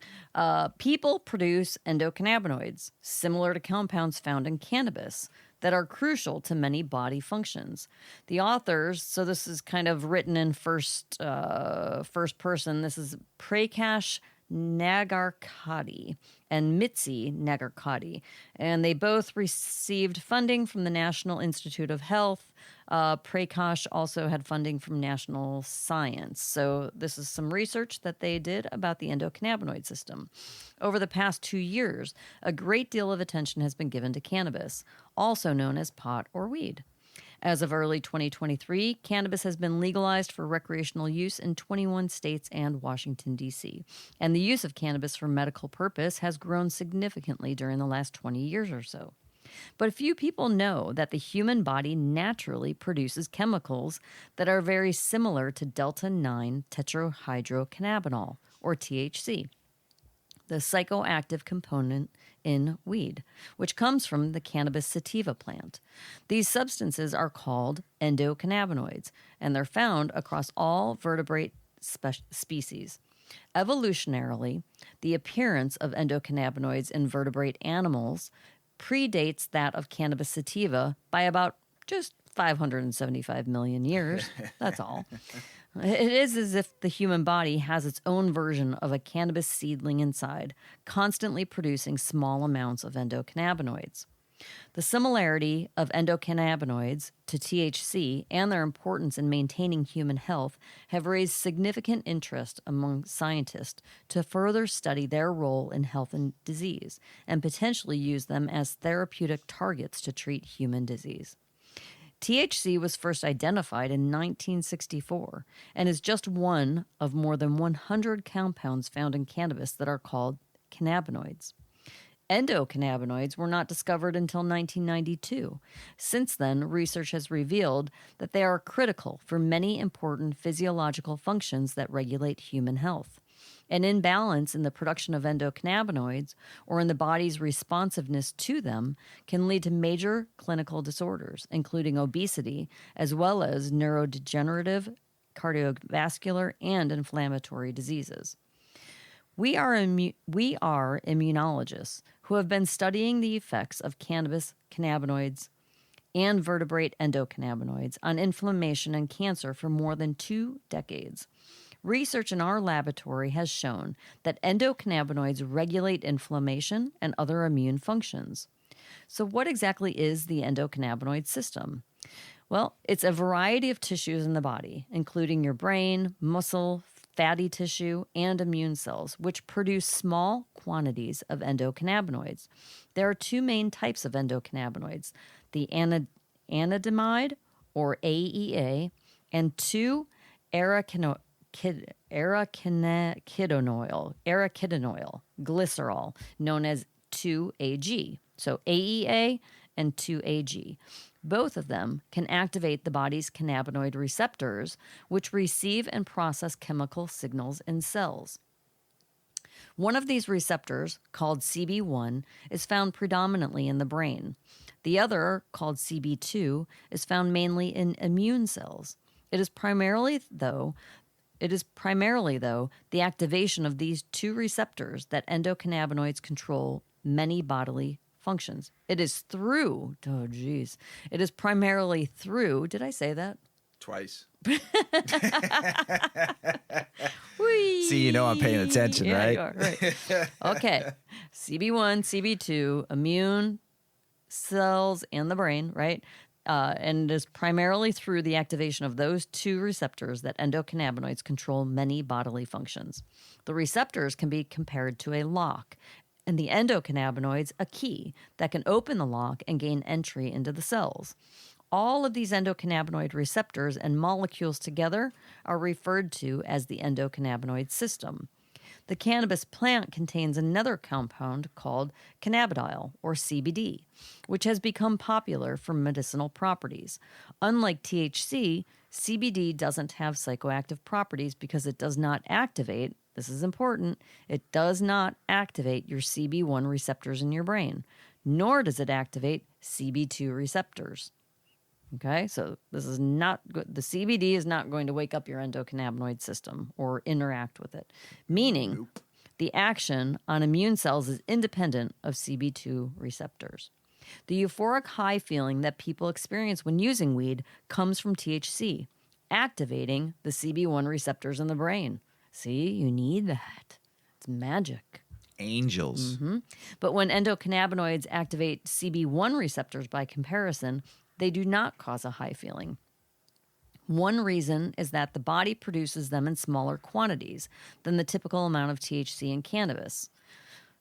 People produce endocannabinoids, similar to compounds found in cannabis, that are crucial to many body functions. The authors, so this is kind of written in first person. This is Prakash Nagarkati and Mitzi Nagarkati, and they both received funding from the National Institute of Health. Prakash also had funding from National Science. So this is some research that they did about the endocannabinoid system. Over the past 2 years, a great deal of attention has been given to cannabis, also known as pot or weed. As of early 2023, cannabis has been legalized for recreational use in 21 states and Washington, D.C. And the use of cannabis for medical purpose has grown significantly during the last 20 years or so. But few people know that the human body naturally produces chemicals that are very similar to delta-9 tetrahydrocannabinol, or THC, the psychoactive component in weed, which comes from the cannabis sativa plant. These substances are called endocannabinoids, and they're found across all vertebrate species. Evolutionarily, the appearance of endocannabinoids in vertebrate animals predates that of cannabis sativa by about just 575 million years. That's all. It is as if the human body has its own version of a cannabis seedling inside, constantly producing small amounts of endocannabinoids. The similarity of endocannabinoids to THC and their importance in maintaining human health have raised significant interest among scientists to further study their role in health and disease and potentially use them as therapeutic targets to treat human disease. THC was first identified in 1964 and is just one of more than 100 compounds found in cannabis that are called cannabinoids. Endocannabinoids were not discovered until 1992. Since then, research has revealed that they are critical for many important physiological functions that regulate human health. An imbalance in the production of endocannabinoids or in the body's responsiveness to them can lead to major clinical disorders, including obesity, as well as neurodegenerative, cardiovascular, and inflammatory diseases. We are immunologists who have been studying the effects of cannabis, cannabinoids, and vertebrate endocannabinoids on inflammation and cancer for more than 2 decades. Research in our laboratory has shown that endocannabinoids regulate inflammation and other immune functions. So, what exactly is the endocannabinoid system? Well, it's a variety of tissues in the body, including your brain, muscle, fatty tissue, and immune cells, which produce small quantities of endocannabinoids. There are 2 main types of endocannabinoids, the anandamide, or AEA, and 2 arachidinoyl, glycerol, known as 2-AG. So AEA and 2-AG. Both of them can activate the body's cannabinoid receptors, which receive and process chemical signals in cells. One of these receptors, called CB1, is found predominantly in the brain. The other, called CB2, is found mainly in immune cells. It is primarily, though, the activation of these 2 receptors that endocannabinoids control many bodily functions. It is primarily through, did I say that? Twice. Whee! See, I'm paying attention, yeah, right? You are, right. Okay. CB1, CB2, immune cells and the brain, right? And it is primarily through the activation of those 2 receptors that endocannabinoids control many bodily functions. The receptors can be compared to a lock, and the endocannabinoids a key that can open the lock and gain entry into the cells. All of these endocannabinoid receptors and molecules together are referred to as the endocannabinoid system. The cannabis plant contains another compound called cannabidiol, or CBD, which has become popular for medicinal properties. Unlike THC, CBD doesn't have psychoactive properties because it does not activate, this is important, it does not activate your CB1 receptors in your brain, nor does it activate CB2 receptors. Okay, so this is not good. The CBD is not going to wake up your endocannabinoid system or interact with it, meaning the action on immune cells is independent of CB2 receptors. The euphoric high feeling that people experience when using weed comes from THC, activating the CB1 receptors in the brain. See, you need that. It's magic. Angels. Mm-hmm. But when endocannabinoids activate CB1 receptors by comparison, they do not cause a high feeling. One reason is that the body produces them in smaller quantities than the typical amount of THC in cannabis.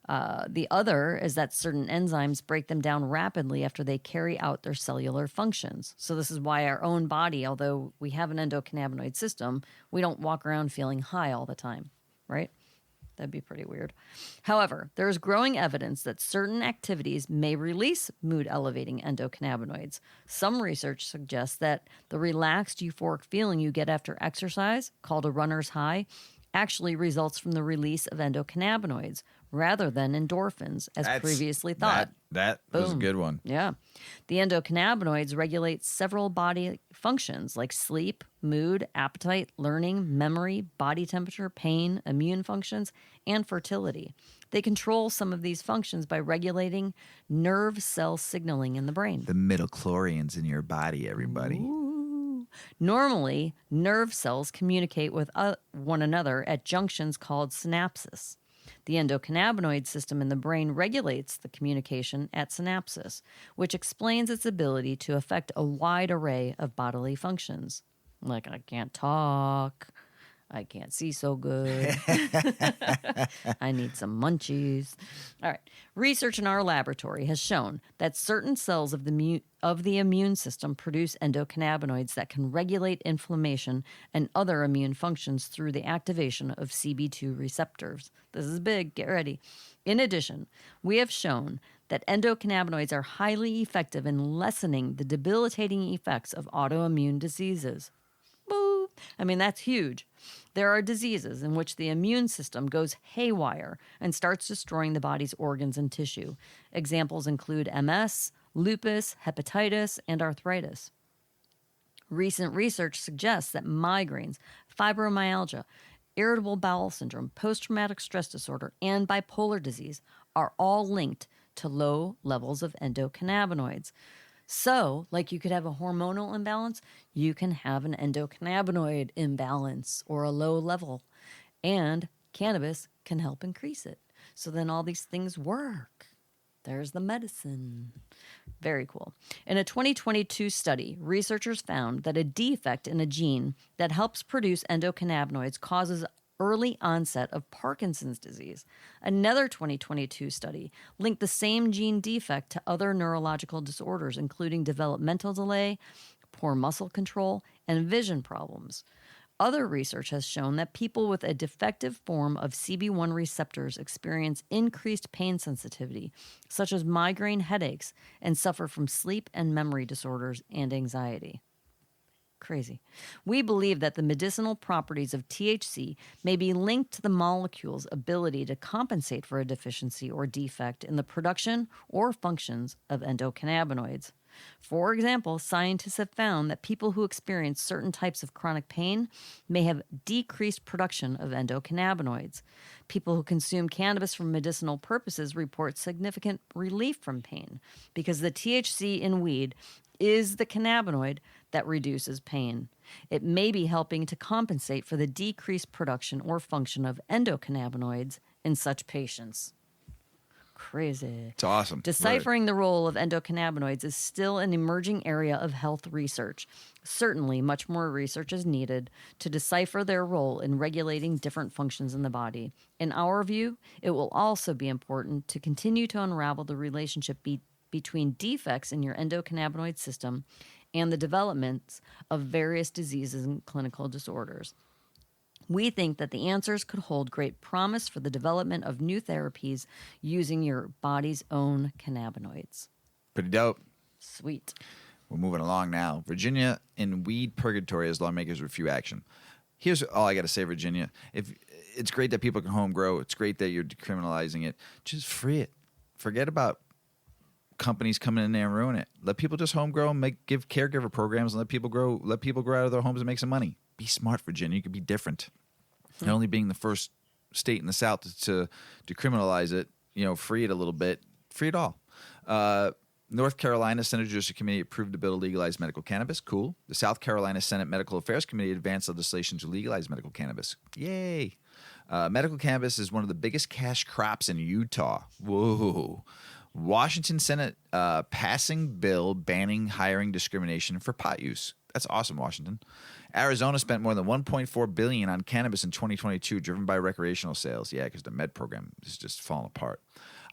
The other is that certain enzymes break them down rapidly after they carry out their cellular functions. So this is why our own body, although we have an endocannabinoid system, we don't walk around feeling high all the time, right? That'd be pretty weird. However, there is growing evidence that certain activities may release mood-elevating endocannabinoids. Some research suggests that the relaxed, euphoric feeling you get after exercise, called a runner's high, actually results from the release of endocannabinoids rather than endorphins, as previously thought. That was a good one. Yeah. The endocannabinoids regulate several body functions like sleep, mood, appetite, learning, memory, body temperature, pain, immune functions, and fertility. They control some of these functions by regulating nerve cell signaling in the brain. The midichlorians in your body, everybody. Ooh. Normally, nerve cells communicate with one another at junctions called synapses. The endocannabinoid system in the brain regulates the communication at synapses, which explains its ability to affect a wide array of bodily functions. Like, I can't talk, I can't see so good. I need some munchies. All right. Research in our laboratory has shown that certain cells of the immune system produce endocannabinoids that can regulate inflammation and other immune functions through the activation of CB2 receptors. This is big. Get ready. In addition, we have shown that endocannabinoids are highly effective in lessening the debilitating effects of autoimmune diseases. Boo! I mean, that's huge. There are diseases in which the immune system goes haywire and starts destroying the body's organs and tissue. Examples include MS, lupus, hepatitis, and arthritis. Recent research suggests that migraines, fibromyalgia, irritable bowel syndrome, post-traumatic stress disorder, and bipolar disease are all linked to low levels of endocannabinoids. So, like you could have a hormonal imbalance, you can have an endocannabinoid imbalance or a low level. And cannabis can help increase it. So then all these things work. There's the medicine. Very cool. In a 2022 study, researchers found that a defect in a gene that helps produce endocannabinoids causes early onset of Parkinson's disease. Another 2022 study linked the same gene defect to other neurological disorders, including developmental delay, poor muscle control, and vision problems. Other research has shown that people with a defective form of CB1 receptors experience increased pain sensitivity, such as migraine headaches, and suffer from sleep and memory disorders and anxiety. Crazy. We believe that the medicinal properties of THC may be linked to the molecule's ability to compensate for a deficiency or defect in the production or functions of endocannabinoids. For example, scientists have found that people who experience certain types of chronic pain may have decreased production of endocannabinoids. People who consume cannabis for medicinal purposes report significant relief from pain because the THC in weed is the cannabinoid that reduces pain. It may be helping to compensate for the decreased production or function of endocannabinoids in such patients. Crazy. It's awesome. Deciphering the role of endocannabinoids is still an emerging area of health research. Certainly, much more research is needed to decipher their role in regulating different functions in the body. In our view, it will also be important to continue to unravel the relationship between defects in your endocannabinoid system and the developments of various diseases and clinical disorders. We think that the answers could hold great promise for the development of new therapies using your body's own cannabinoids. Pretty dope. Sweet. We're moving along now. Virginia in weed purgatory as lawmakers refuse action. Here's all I got to say, Virginia. If it's great that people can home grow. It's great that you're decriminalizing it. Just free it. Forget about companies coming in there and ruin it. Let people just home grow and give caregiver programs and let people grow out of their homes and make some money. Be smart, Virginia. You could be different. Not only being the first state in the South to decriminalize it, free it a little bit, free it all. North Carolina Senate Judicial Committee approved a bill to legalize medical cannabis. Cool. The South Carolina Senate Medical Affairs Committee advanced legislation to legalize medical cannabis. Yay. Medical cannabis is one of the biggest cash crops in Utah. Whoa. Washington Senate passing bill banning hiring discrimination for pot use. That's awesome, Washington. Arizona spent more than $1.4 billion on cannabis in 2022, driven by recreational sales. Yeah, because the med program is just falling apart.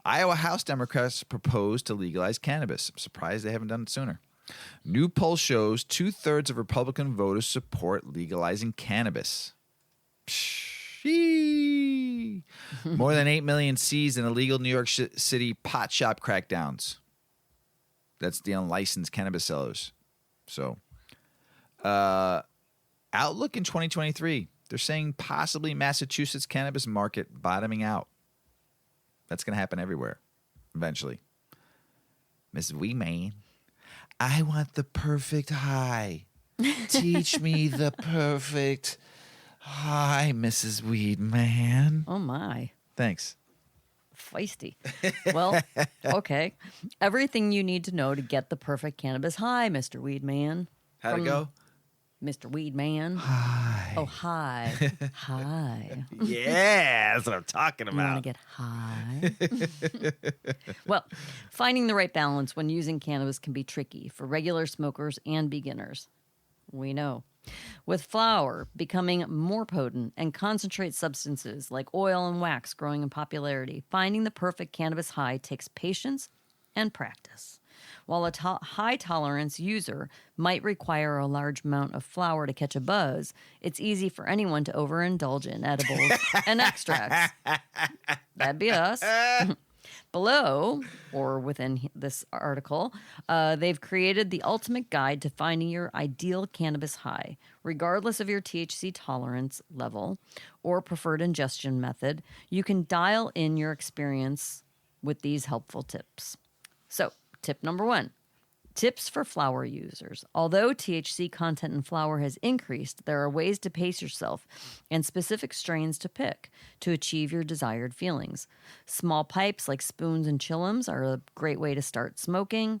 Iowa House Democrats proposed to legalize cannabis. I'm surprised they haven't done it sooner. New poll shows 2/3 of Republican voters support legalizing cannabis. Pshee. More than 8 million seized in illegal New York City pot shop crackdowns. That's the unlicensed cannabis sellers. So, outlook in 2023. They're saying possibly Massachusetts cannabis market bottoming out. That's going to happen everywhere eventually. Mrs. Wee Man, I want the perfect high. Teach me the perfect high, Mrs. Weed Man. Oh, my. Thanks. Feisty. Well, okay. Everything you need to know to get the perfect cannabis high, Mr. Weed Man. How'd it go? Mr. Weed Man. Hi. Oh, hi. Hi. Yeah, that's what I'm talking You want to get high? Well, finding the right balance when using cannabis can be tricky for regular smokers and beginners. We know. With flower becoming more potent and concentrate substances like oil and wax growing in popularity, finding the perfect cannabis high takes patience and practice. While a high tolerance user might require a large amount of flower to catch a buzz, it's easy for anyone to overindulge in edibles and extracts. That'd be us. Below, or within this article, they've created the ultimate guide to finding your ideal cannabis high. Regardless of your THC tolerance level or preferred ingestion method, you can dial in your experience with these helpful tips. So, tip number 1. Tips for flower users. Although THC content in flower has increased, there are ways to pace yourself and specific strains to pick to achieve your desired feelings. Small pipes like spoons and chillums are a great way to start smoking.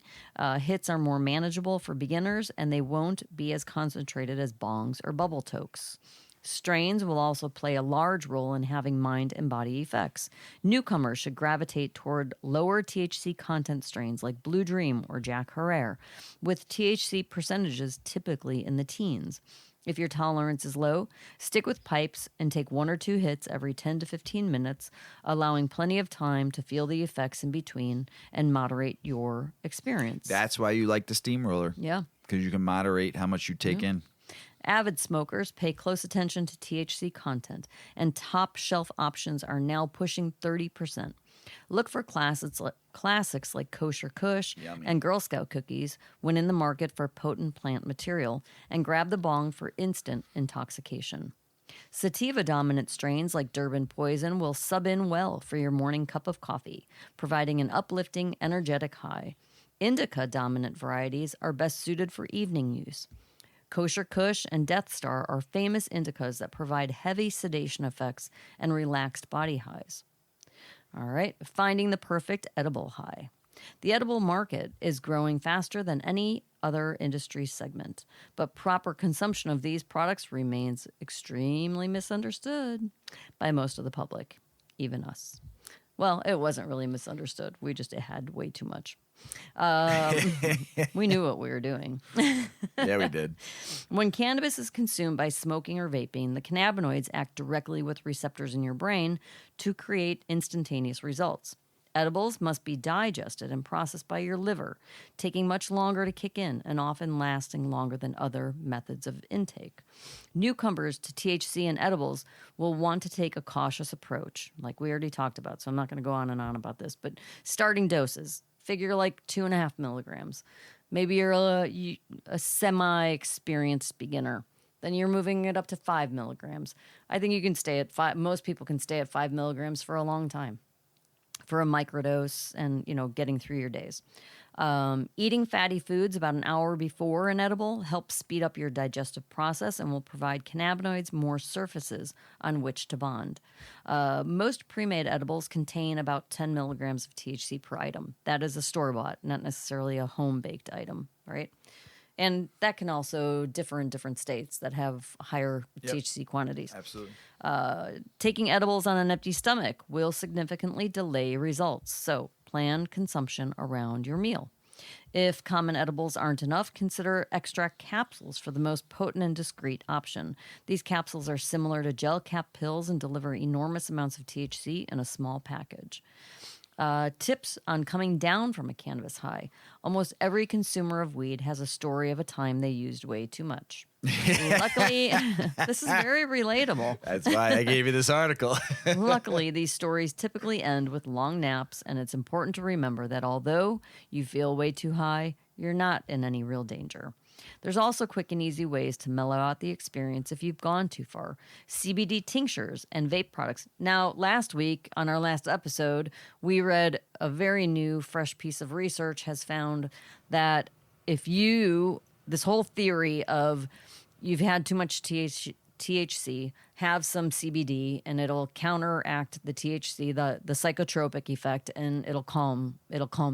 Hits are more manageable for beginners, and they won't be as concentrated as bongs or bubble tokes. Strains will also play a large role in having mind and body effects. Newcomers should gravitate toward lower THC content strains like Blue Dream or Jack Herer, with THC percentages typically in the teens. If your tolerance is low, stick with pipes and take 1 or 2 hits every 10 to 15 minutes, allowing plenty of time to feel the effects in between and moderate your experience. That's why you like the steamroller. Yeah. Because you can moderate how much you take in. Avid smokers pay close attention to THC content, and top shelf options are now pushing 30%. Look for classics like Kosher Kush and Girl Scout cookies when in the market for potent plant material, and grab the bong for instant intoxication. Sativa-dominant strains like Durban Poison will sub in well for your morning cup of coffee, providing an uplifting, energetic high. Indica-dominant varieties are best suited for evening use. Kosher Kush and Death Star are famous indicas that provide heavy sedation effects and relaxed body highs. All right, finding the perfect edible high. The edible market is growing faster than any other industry segment, but proper consumption of these products remains extremely misunderstood by most of the public, even us. Well, it wasn't really misunderstood. We just had way too much. We knew what we were doing. Yeah, we did. When cannabis is consumed by smoking or vaping, the cannabinoids act directly with receptors in your brain to create instantaneous results. Edibles must be digested and processed by your liver, taking much longer to kick in and often lasting longer than other methods of intake. Newcomers to THC and edibles will want to take a cautious approach, like we already talked about, so I'm not going to go on and on about this, but starting doses, figure like 2.5 milligrams. Maybe you're a semi-experienced beginner. Then you're moving it up to 5 milligrams. I think you can stay at 5. Most people can stay at 5 milligrams for a long time, for a microdose and, getting through your days. Eating fatty foods about an hour before an edible helps speed up your digestive process and will provide cannabinoids more surfaces on which to bond. Most pre-made edibles contain about 10 milligrams of THC per item. That is a store-bought, not necessarily a home-baked item, right? And that can also differ in different states that have higher THC quantities. Absolutely. Taking edibles on an empty stomach will significantly delay results, so plan consumption around your meal. If common edibles aren't enough, consider extract capsules for the most potent and discreet option. These capsules are similar to gel cap pills and deliver enormous amounts of THC in a small package. Tips on coming down from a cannabis high. Almost every consumer of weed has a story of a time they used way too much. Luckily, this is very relatable. That's why I gave you this article. Luckily, these stories typically end with long naps, and it's important to remember that although you feel way too high, you're not in any real danger. There's also quick and easy ways to mellow out the experience if you've gone too far. CBD tinctures and vape products. Now, last week, on our last episode, we read a very new, fresh piece of research has found that this whole theory of you've had too much THC, have some CBD, and it'll counteract the THC, the psychotropic effect, and it'll calm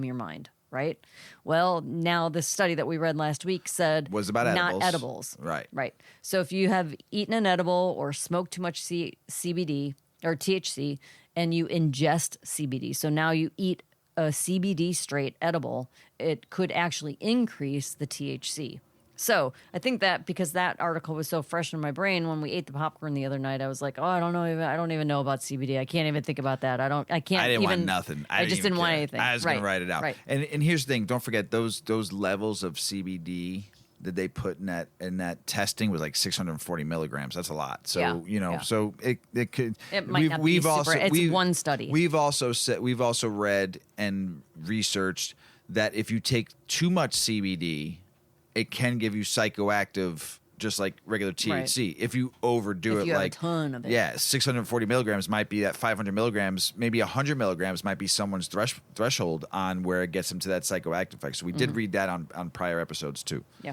your mind. Right? Well, now this study that we read last week said was about not edibles. Right. So if you have eaten an edible or smoked too much CBD or THC and you ingest CBD, so now you eat a CBD straight edible, it could actually increase the THC. So I think that because that article was so fresh in my brain when we ate the popcorn the other night, I was like, oh, I don't even know about CBD. I can't even think about that. I didn't want nothing. I just didn't want anything. I was going to write it out. Right. And here's the thing. Don't forget those levels of CBD that they put in that testing was like 640 milligrams. That's a lot. So, so it could. It might not be super. It's one study. We've also read and researched that if you take too much CBD, it can give you psychoactive, just like regular THC. Right. If you overdo if you have a ton of it. Yeah, 640 milligrams might be at 500 milligrams. Maybe 100 milligrams might be someone's threshold on where it gets them to that psychoactive effect. So we did read that on prior episodes too. Yeah.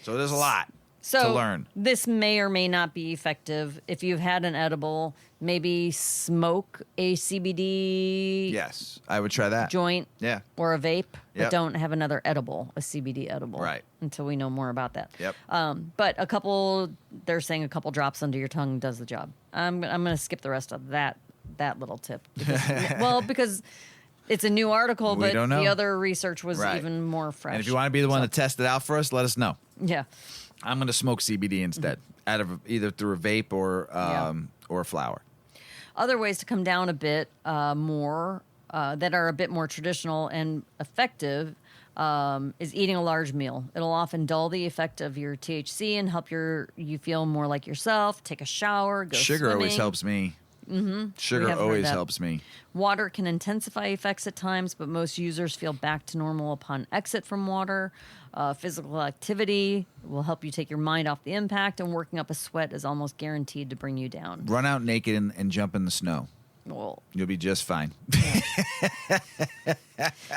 So there's a lot to learn. This may or may not be effective. If you've had an edible, maybe smoke a CBD. Yes, I would try that. Joint. Yeah. Or a vape, but don't have another edible, a CBD edible. Right. Until we know more about that. Yep. But they're saying a couple drops under your tongue does the job. I'm going to skip the rest of that little tip. Because it's a new article, but the other research was even more fresh. And if you want to be the one to test it out for us, let us know. Yeah. I'm going to smoke CBD instead, out of either through a vape or a flower. Other ways to come down a bit more that are a bit more traditional and effective is eating a large meal. It'll often dull the effect of your THC and help you feel more like yourself. Take a shower, go Sugar swimming. always helps me. Mm-hmm. Sugar always helps me. Water can intensify effects at times, but most users feel back to normal upon exit from water. Physical activity will help you take your mind off the impact, and working up a sweat is almost guaranteed to bring you down. Run out naked and jump in the snow. Well, you'll be just fine.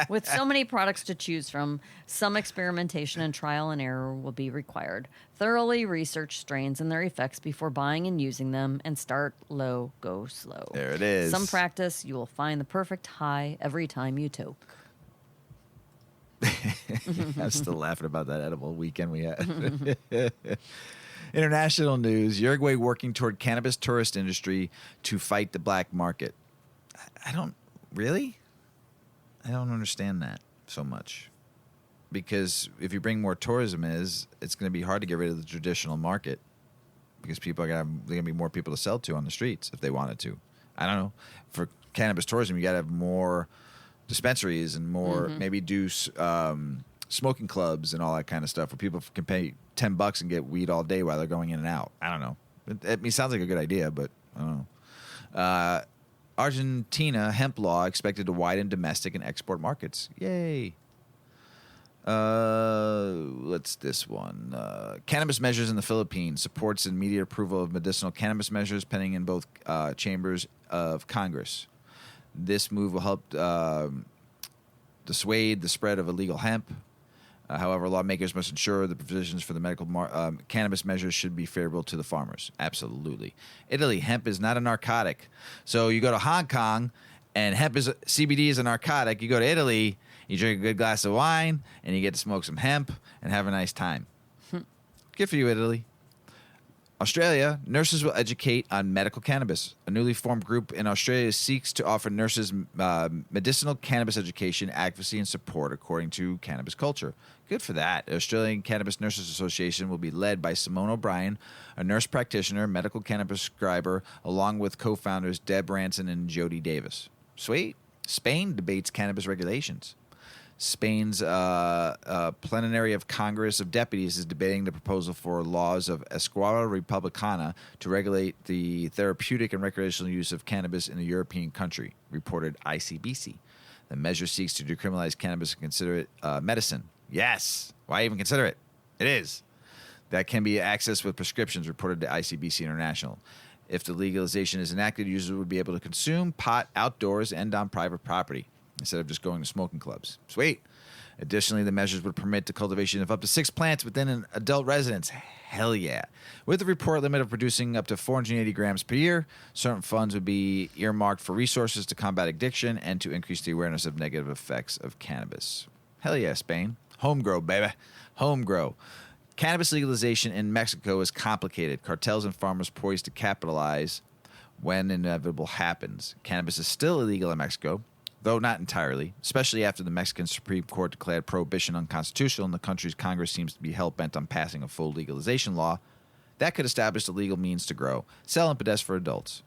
With so many products to choose from, some experimentation and trial and error will be required. Thoroughly research strains and their effects before buying and using them, and start low, go slow. There it is. Some practice, you will find the perfect high every time you toke. I'm still laughing about that edible weekend we had. International news: Uruguay working toward cannabis tourist industry to fight the black market. I don't understand that so much, because if you bring more tourism, it's going to be hard to get rid of the traditional market, because there are going to be more people to sell to on the streets if they wanted to. I don't know. For cannabis tourism, you got to have more dispensaries and more maybe do smoking clubs and all that kind of stuff where people can pay $10 and get weed all day while they're going in and out. I don't know. It sounds like a good idea, but I don't know. Argentina hemp law expected to widen domestic and export markets. Yay. This one. Cannabis measures in the Philippines supports immediate approval of medicinal cannabis measures pending in both chambers of Congress. This move will help dissuade the spread of illegal hemp. However, lawmakers must ensure the provisions for the medical cannabis measures should be favorable to the farmers. Absolutely. Italy, hemp is not a narcotic. So you go to Hong Kong, and CBD is a narcotic. You go to Italy, you drink a good glass of wine, and you get to smoke some hemp and have a nice time. Good for you, Italy. Australia, nurses will educate on medical cannabis. A newly formed group in Australia seeks to offer nurses medicinal cannabis education, advocacy, and support according to cannabis culture. Good for that. The Australian Cannabis Nurses Association will be led by Simone O'Brien, a nurse practitioner, medical cannabis prescriber, along with co-founders Deb Ranson and Jody Davis. Sweet. Spain debates cannabis regulations. Spain's plenary of Congress of Deputies is debating the proposal for laws of Esquerra Republicana to regulate the therapeutic and recreational use of cannabis in a European country, reported ICBC. The measure seeks to decriminalize cannabis and consider it medicine. Yes. Why even consider it? It is. That can be accessed with prescriptions, reported to ICBC International. If the legalization is enacted, users would be able to consume pot outdoors and on private property, instead of just going to smoking clubs. Sweet. Additionally, the measures would permit the cultivation of up to 6 plants within an adult residence. Hell yeah. With the report limit of producing up to 480 grams per year, certain funds would be earmarked for resources to combat addiction and to increase the awareness of negative effects of cannabis. Hell yeah, Spain. Home grow, baby. Home grow. Cannabis legalization in Mexico is complicated. Cartels and farmers poised to capitalize when inevitable happens. Cannabis is still illegal in Mexico. though not entirely, especially after the Mexican Supreme Court declared prohibition unconstitutional and the country's Congress seems to be hell-bent on passing a full legalization law that could establish the legal means to grow, sell, and possess for adults.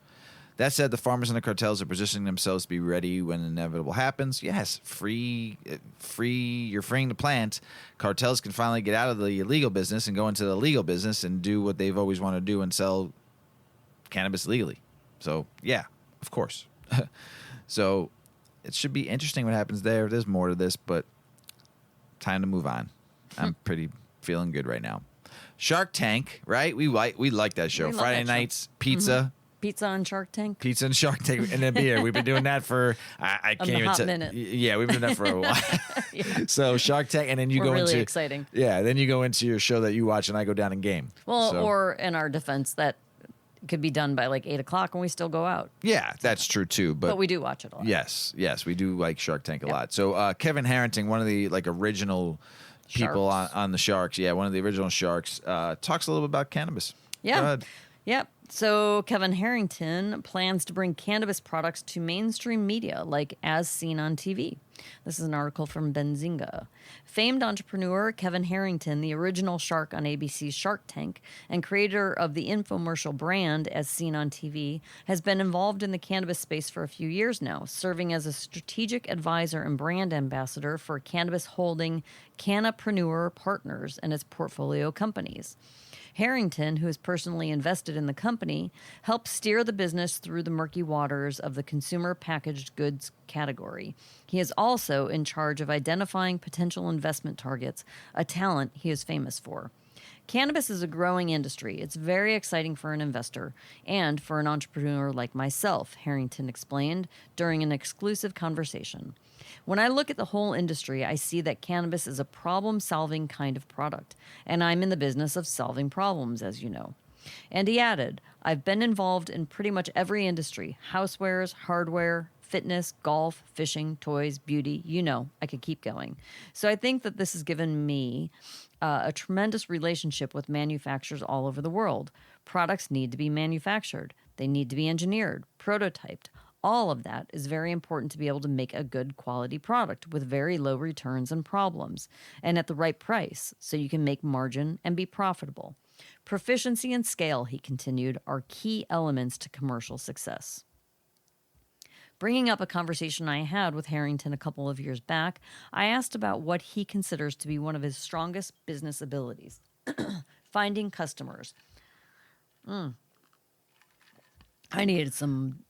That said, the farmers and the cartels are positioning themselves to be ready when the inevitable happens. Yes, you're freeing the plant. Cartels can finally get out of the illegal business and go into the legal business and do what they've always wanted to do and sell cannabis legally. So, yeah, of course. So, it should be interesting what happens there. There's more to this, but time to move on. I'm pretty feeling good right now. Shark Tank, right? We like that show. Friday nights, pizza. Mm-hmm. Pizza on Shark Tank. Pizza and Shark Tank and then beer. We've been doing that for I can't even tell. Minute. Yeah, we've been doing that for a while. Yeah. So Shark Tank, and then you go really into exciting. Yeah, then you go into your show that you watch, and I go down and game. Well, or in our defense, that could be done by like 8:00, and we still go out. Yeah, that's true too. But we do watch it a lot. Yes, we do like Shark Tank a lot. So Kevin Harrington, one of the original people on the Sharks, one of the original Sharks, talks a little bit about cannabis. Yeah. Go ahead. Yep. So Kevin Harrington plans to bring cannabis products to mainstream media, like as seen on TV. This is an article from Benzinga. Famed entrepreneur Kevin Harrington, the original shark on ABC's Shark Tank and creator of the infomercial brand As Seen on TV, has been involved in the cannabis space for a few years now, serving as a strategic advisor and brand ambassador for cannabis holding Canna-curious Partners and its portfolio companies. Harrington, who is personally invested in the company, helps steer the business through the murky waters of the consumer packaged goods category. He is also in charge of identifying potential investment targets, a talent he is famous for. Cannabis is a growing industry. It's very exciting for an investor and for an entrepreneur like myself, Harrington explained during an exclusive conversation. When I look at the whole industry, I see that cannabis is a problem-solving kind of product, and I'm in the business of solving problems, as you know. And he added, I've been involved in pretty much every industry, housewares, hardware, fitness, golf, fishing, toys, beauty, I could keep going. So I think that this has given me a tremendous relationship with manufacturers all over the world. Products need to be manufactured. They need to be engineered, prototyped. All of that is very important to be able to make a good quality product with very low returns and problems, and at the right price so you can make margin and be profitable. Proficiency and scale, he continued, are key elements to commercial success. Bringing up a conversation I had with Harrington a couple of years back, I asked about what he considers to be one of his strongest business abilities, finding customers. I needed some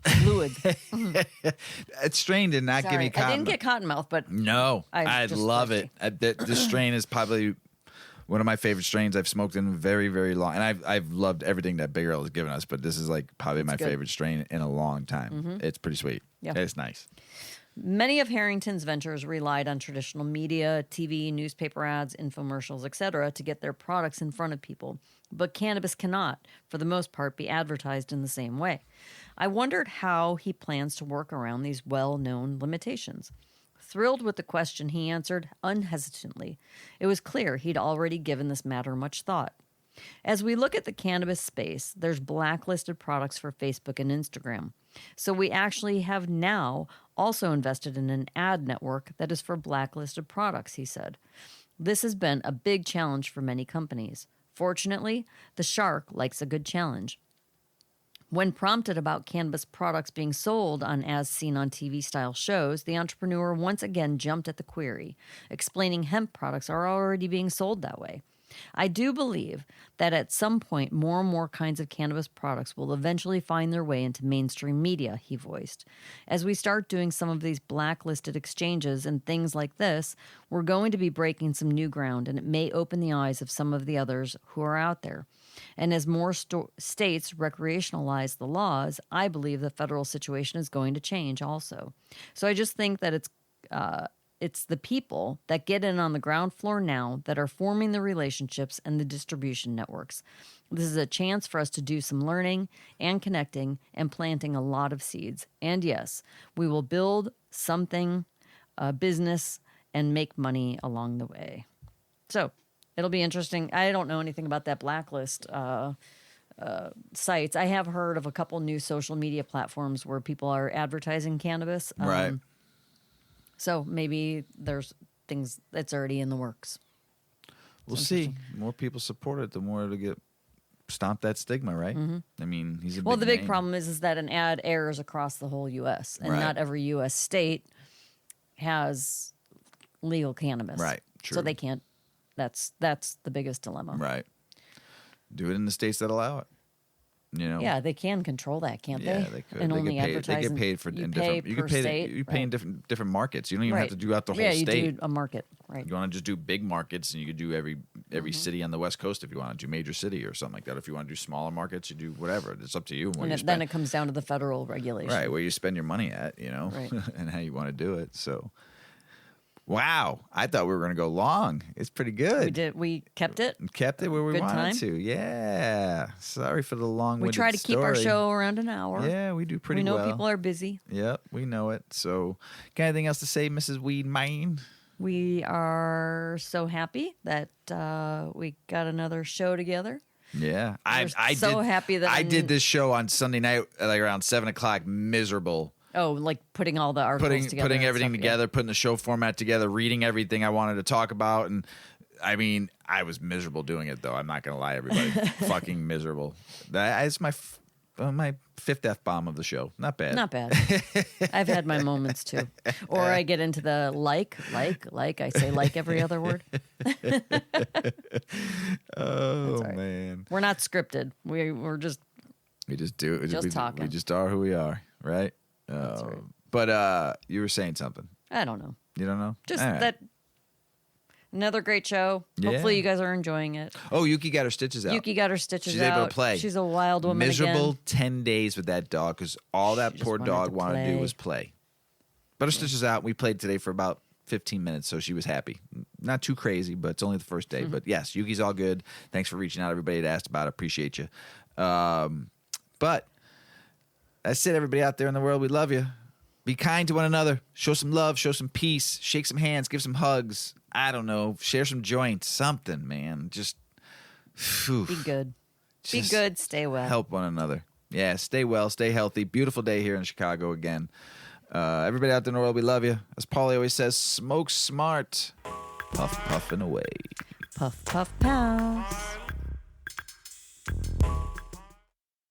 fluid. That strain did not give me cotton. I didn't get cotton mouth, but no, I love thirsty. it. This strain is probably one of my favorite strains I've smoked in very, very long. And I've loved everything that Big Earl has given us, but this is probably my favorite strain in a long time. Mm-hmm. It's pretty sweet. Yeah. It's nice. Many of Harrington's ventures relied on traditional media, TV, newspaper ads, infomercials, etc. to get their products in front of people. But cannabis cannot, for the most part, be advertised in the same way. I wondered how he plans to work around these well-known limitations. Thrilled with the question, he answered unhesitantly. It was clear he'd already given this matter much thought. As we look at the cannabis space, there's blacklisted products for Facebook and Instagram. So we actually have now also invested in an ad network that is for blacklisted products, he said. This has been a big challenge for many companies. Fortunately, the shark likes a good challenge. When prompted about cannabis products being sold on As Seen on TV style shows, the entrepreneur once again jumped at the query, explaining hemp products are already being sold that way. I do believe that at some point more and more kinds of cannabis products will eventually find their way into mainstream media, he voiced. As we start doing some of these blacklisted exchanges and things like this, we're going to be breaking some new ground, and it may open the eyes of some of the others who are out there. And as more states recreationalize the laws, I believe the federal situation is going to change also. So I just think that it's the people that get in on the ground floor now that are forming the relationships and the distribution networks. This is a chance for us to do some learning and connecting and planting a lot of seeds. And yes, we will build something, a business, and make money along the way. So it'll be interesting. I don't know anything about that blacklist sites. I have heard of a couple new social media platforms where people are advertising cannabis. Right. So maybe there's things that's already in the works. We'll see. The more people support it, the more it'll get stomp that stigma, right? I mean, he's a Well, the big name. problem is that an ad airs across the whole U.S. and Right. not every U.S. state has legal cannabis. Right. True. So they can't. That's the biggest dilemma. Right. Do it in the states that allow it. You know. Yeah, they can control that, can't they? Yeah, they could. And they only get paid. advertise. They get in- paid for you in pay different. You per can pay. state, You pay in right. different markets. You don't even have to do out the whole yeah, state. you do a market, right? You want to just do big markets, and you could do every city on the West Coast if you want to do major city or something like that. If you want to do smaller markets, you do whatever. It's up to you. Where And you then spend, it comes down to the federal regulation. right where you spend your money at, you know, Right. and how you want to do it. So, wow, I thought we were going to go long. It's pretty good. We did. We kept it. Kept it where we Good wanted time. to. Yeah. Sorry for the long. We try to keep our show around an hour. Yeah, we do pretty We know well. people are busy. Yep, we know it. So, got anything else to say, Mrs. Weed Mine? We are so happy that we got another show together. Yeah, We're so happy that I I'm- did this show on Sunday night, like around 7:00, miserable. Oh, like putting all the articles together. Putting and everything stuff, together, putting the show format together, reading everything I wanted to talk about, and I mean, I was miserable doing it though. I'm not gonna lie, everybody, fucking miserable. It's my fifth F-bomb of the show. Not bad. Not bad. I've had my moments too. Or I get into the like. I say like every other word. Oh right. man, We're not scripted. We're just we just do it. Just we talking. just are who we are, right? right. But you were saying something. I don't know. You don't know? Just All right. that another great show. Yeah. Hopefully you guys are enjoying it. Oh, Yuki got her stitches out. Yuki got her stitches She's out. able to play. She's a wild woman Miserable again. 10 days with that dog because all that She just poor wanted dog to wanted to do play. was play. But her stitches out. We played today for about 15 minutes, so she was happy. Not too crazy, but it's only the first day. Mm-hmm. But yes, Yuki's all good. Thanks for reaching out, everybody that asked about it. Appreciate you. But that's it, everybody out there in the world. We love you. Be kind to one another. Show some love. Show some peace. Shake some hands. Give some hugs. I don't know. Share some joints. Something, man. Just phew. Be good. Be Just good. Stay well. Help one another. Yeah, stay well, stay healthy. Beautiful day here in Chicago again. Everybody out there in the world, we love you. As Paulie always says, smoke smart. Puff, puffing away. Puff, puff, pass.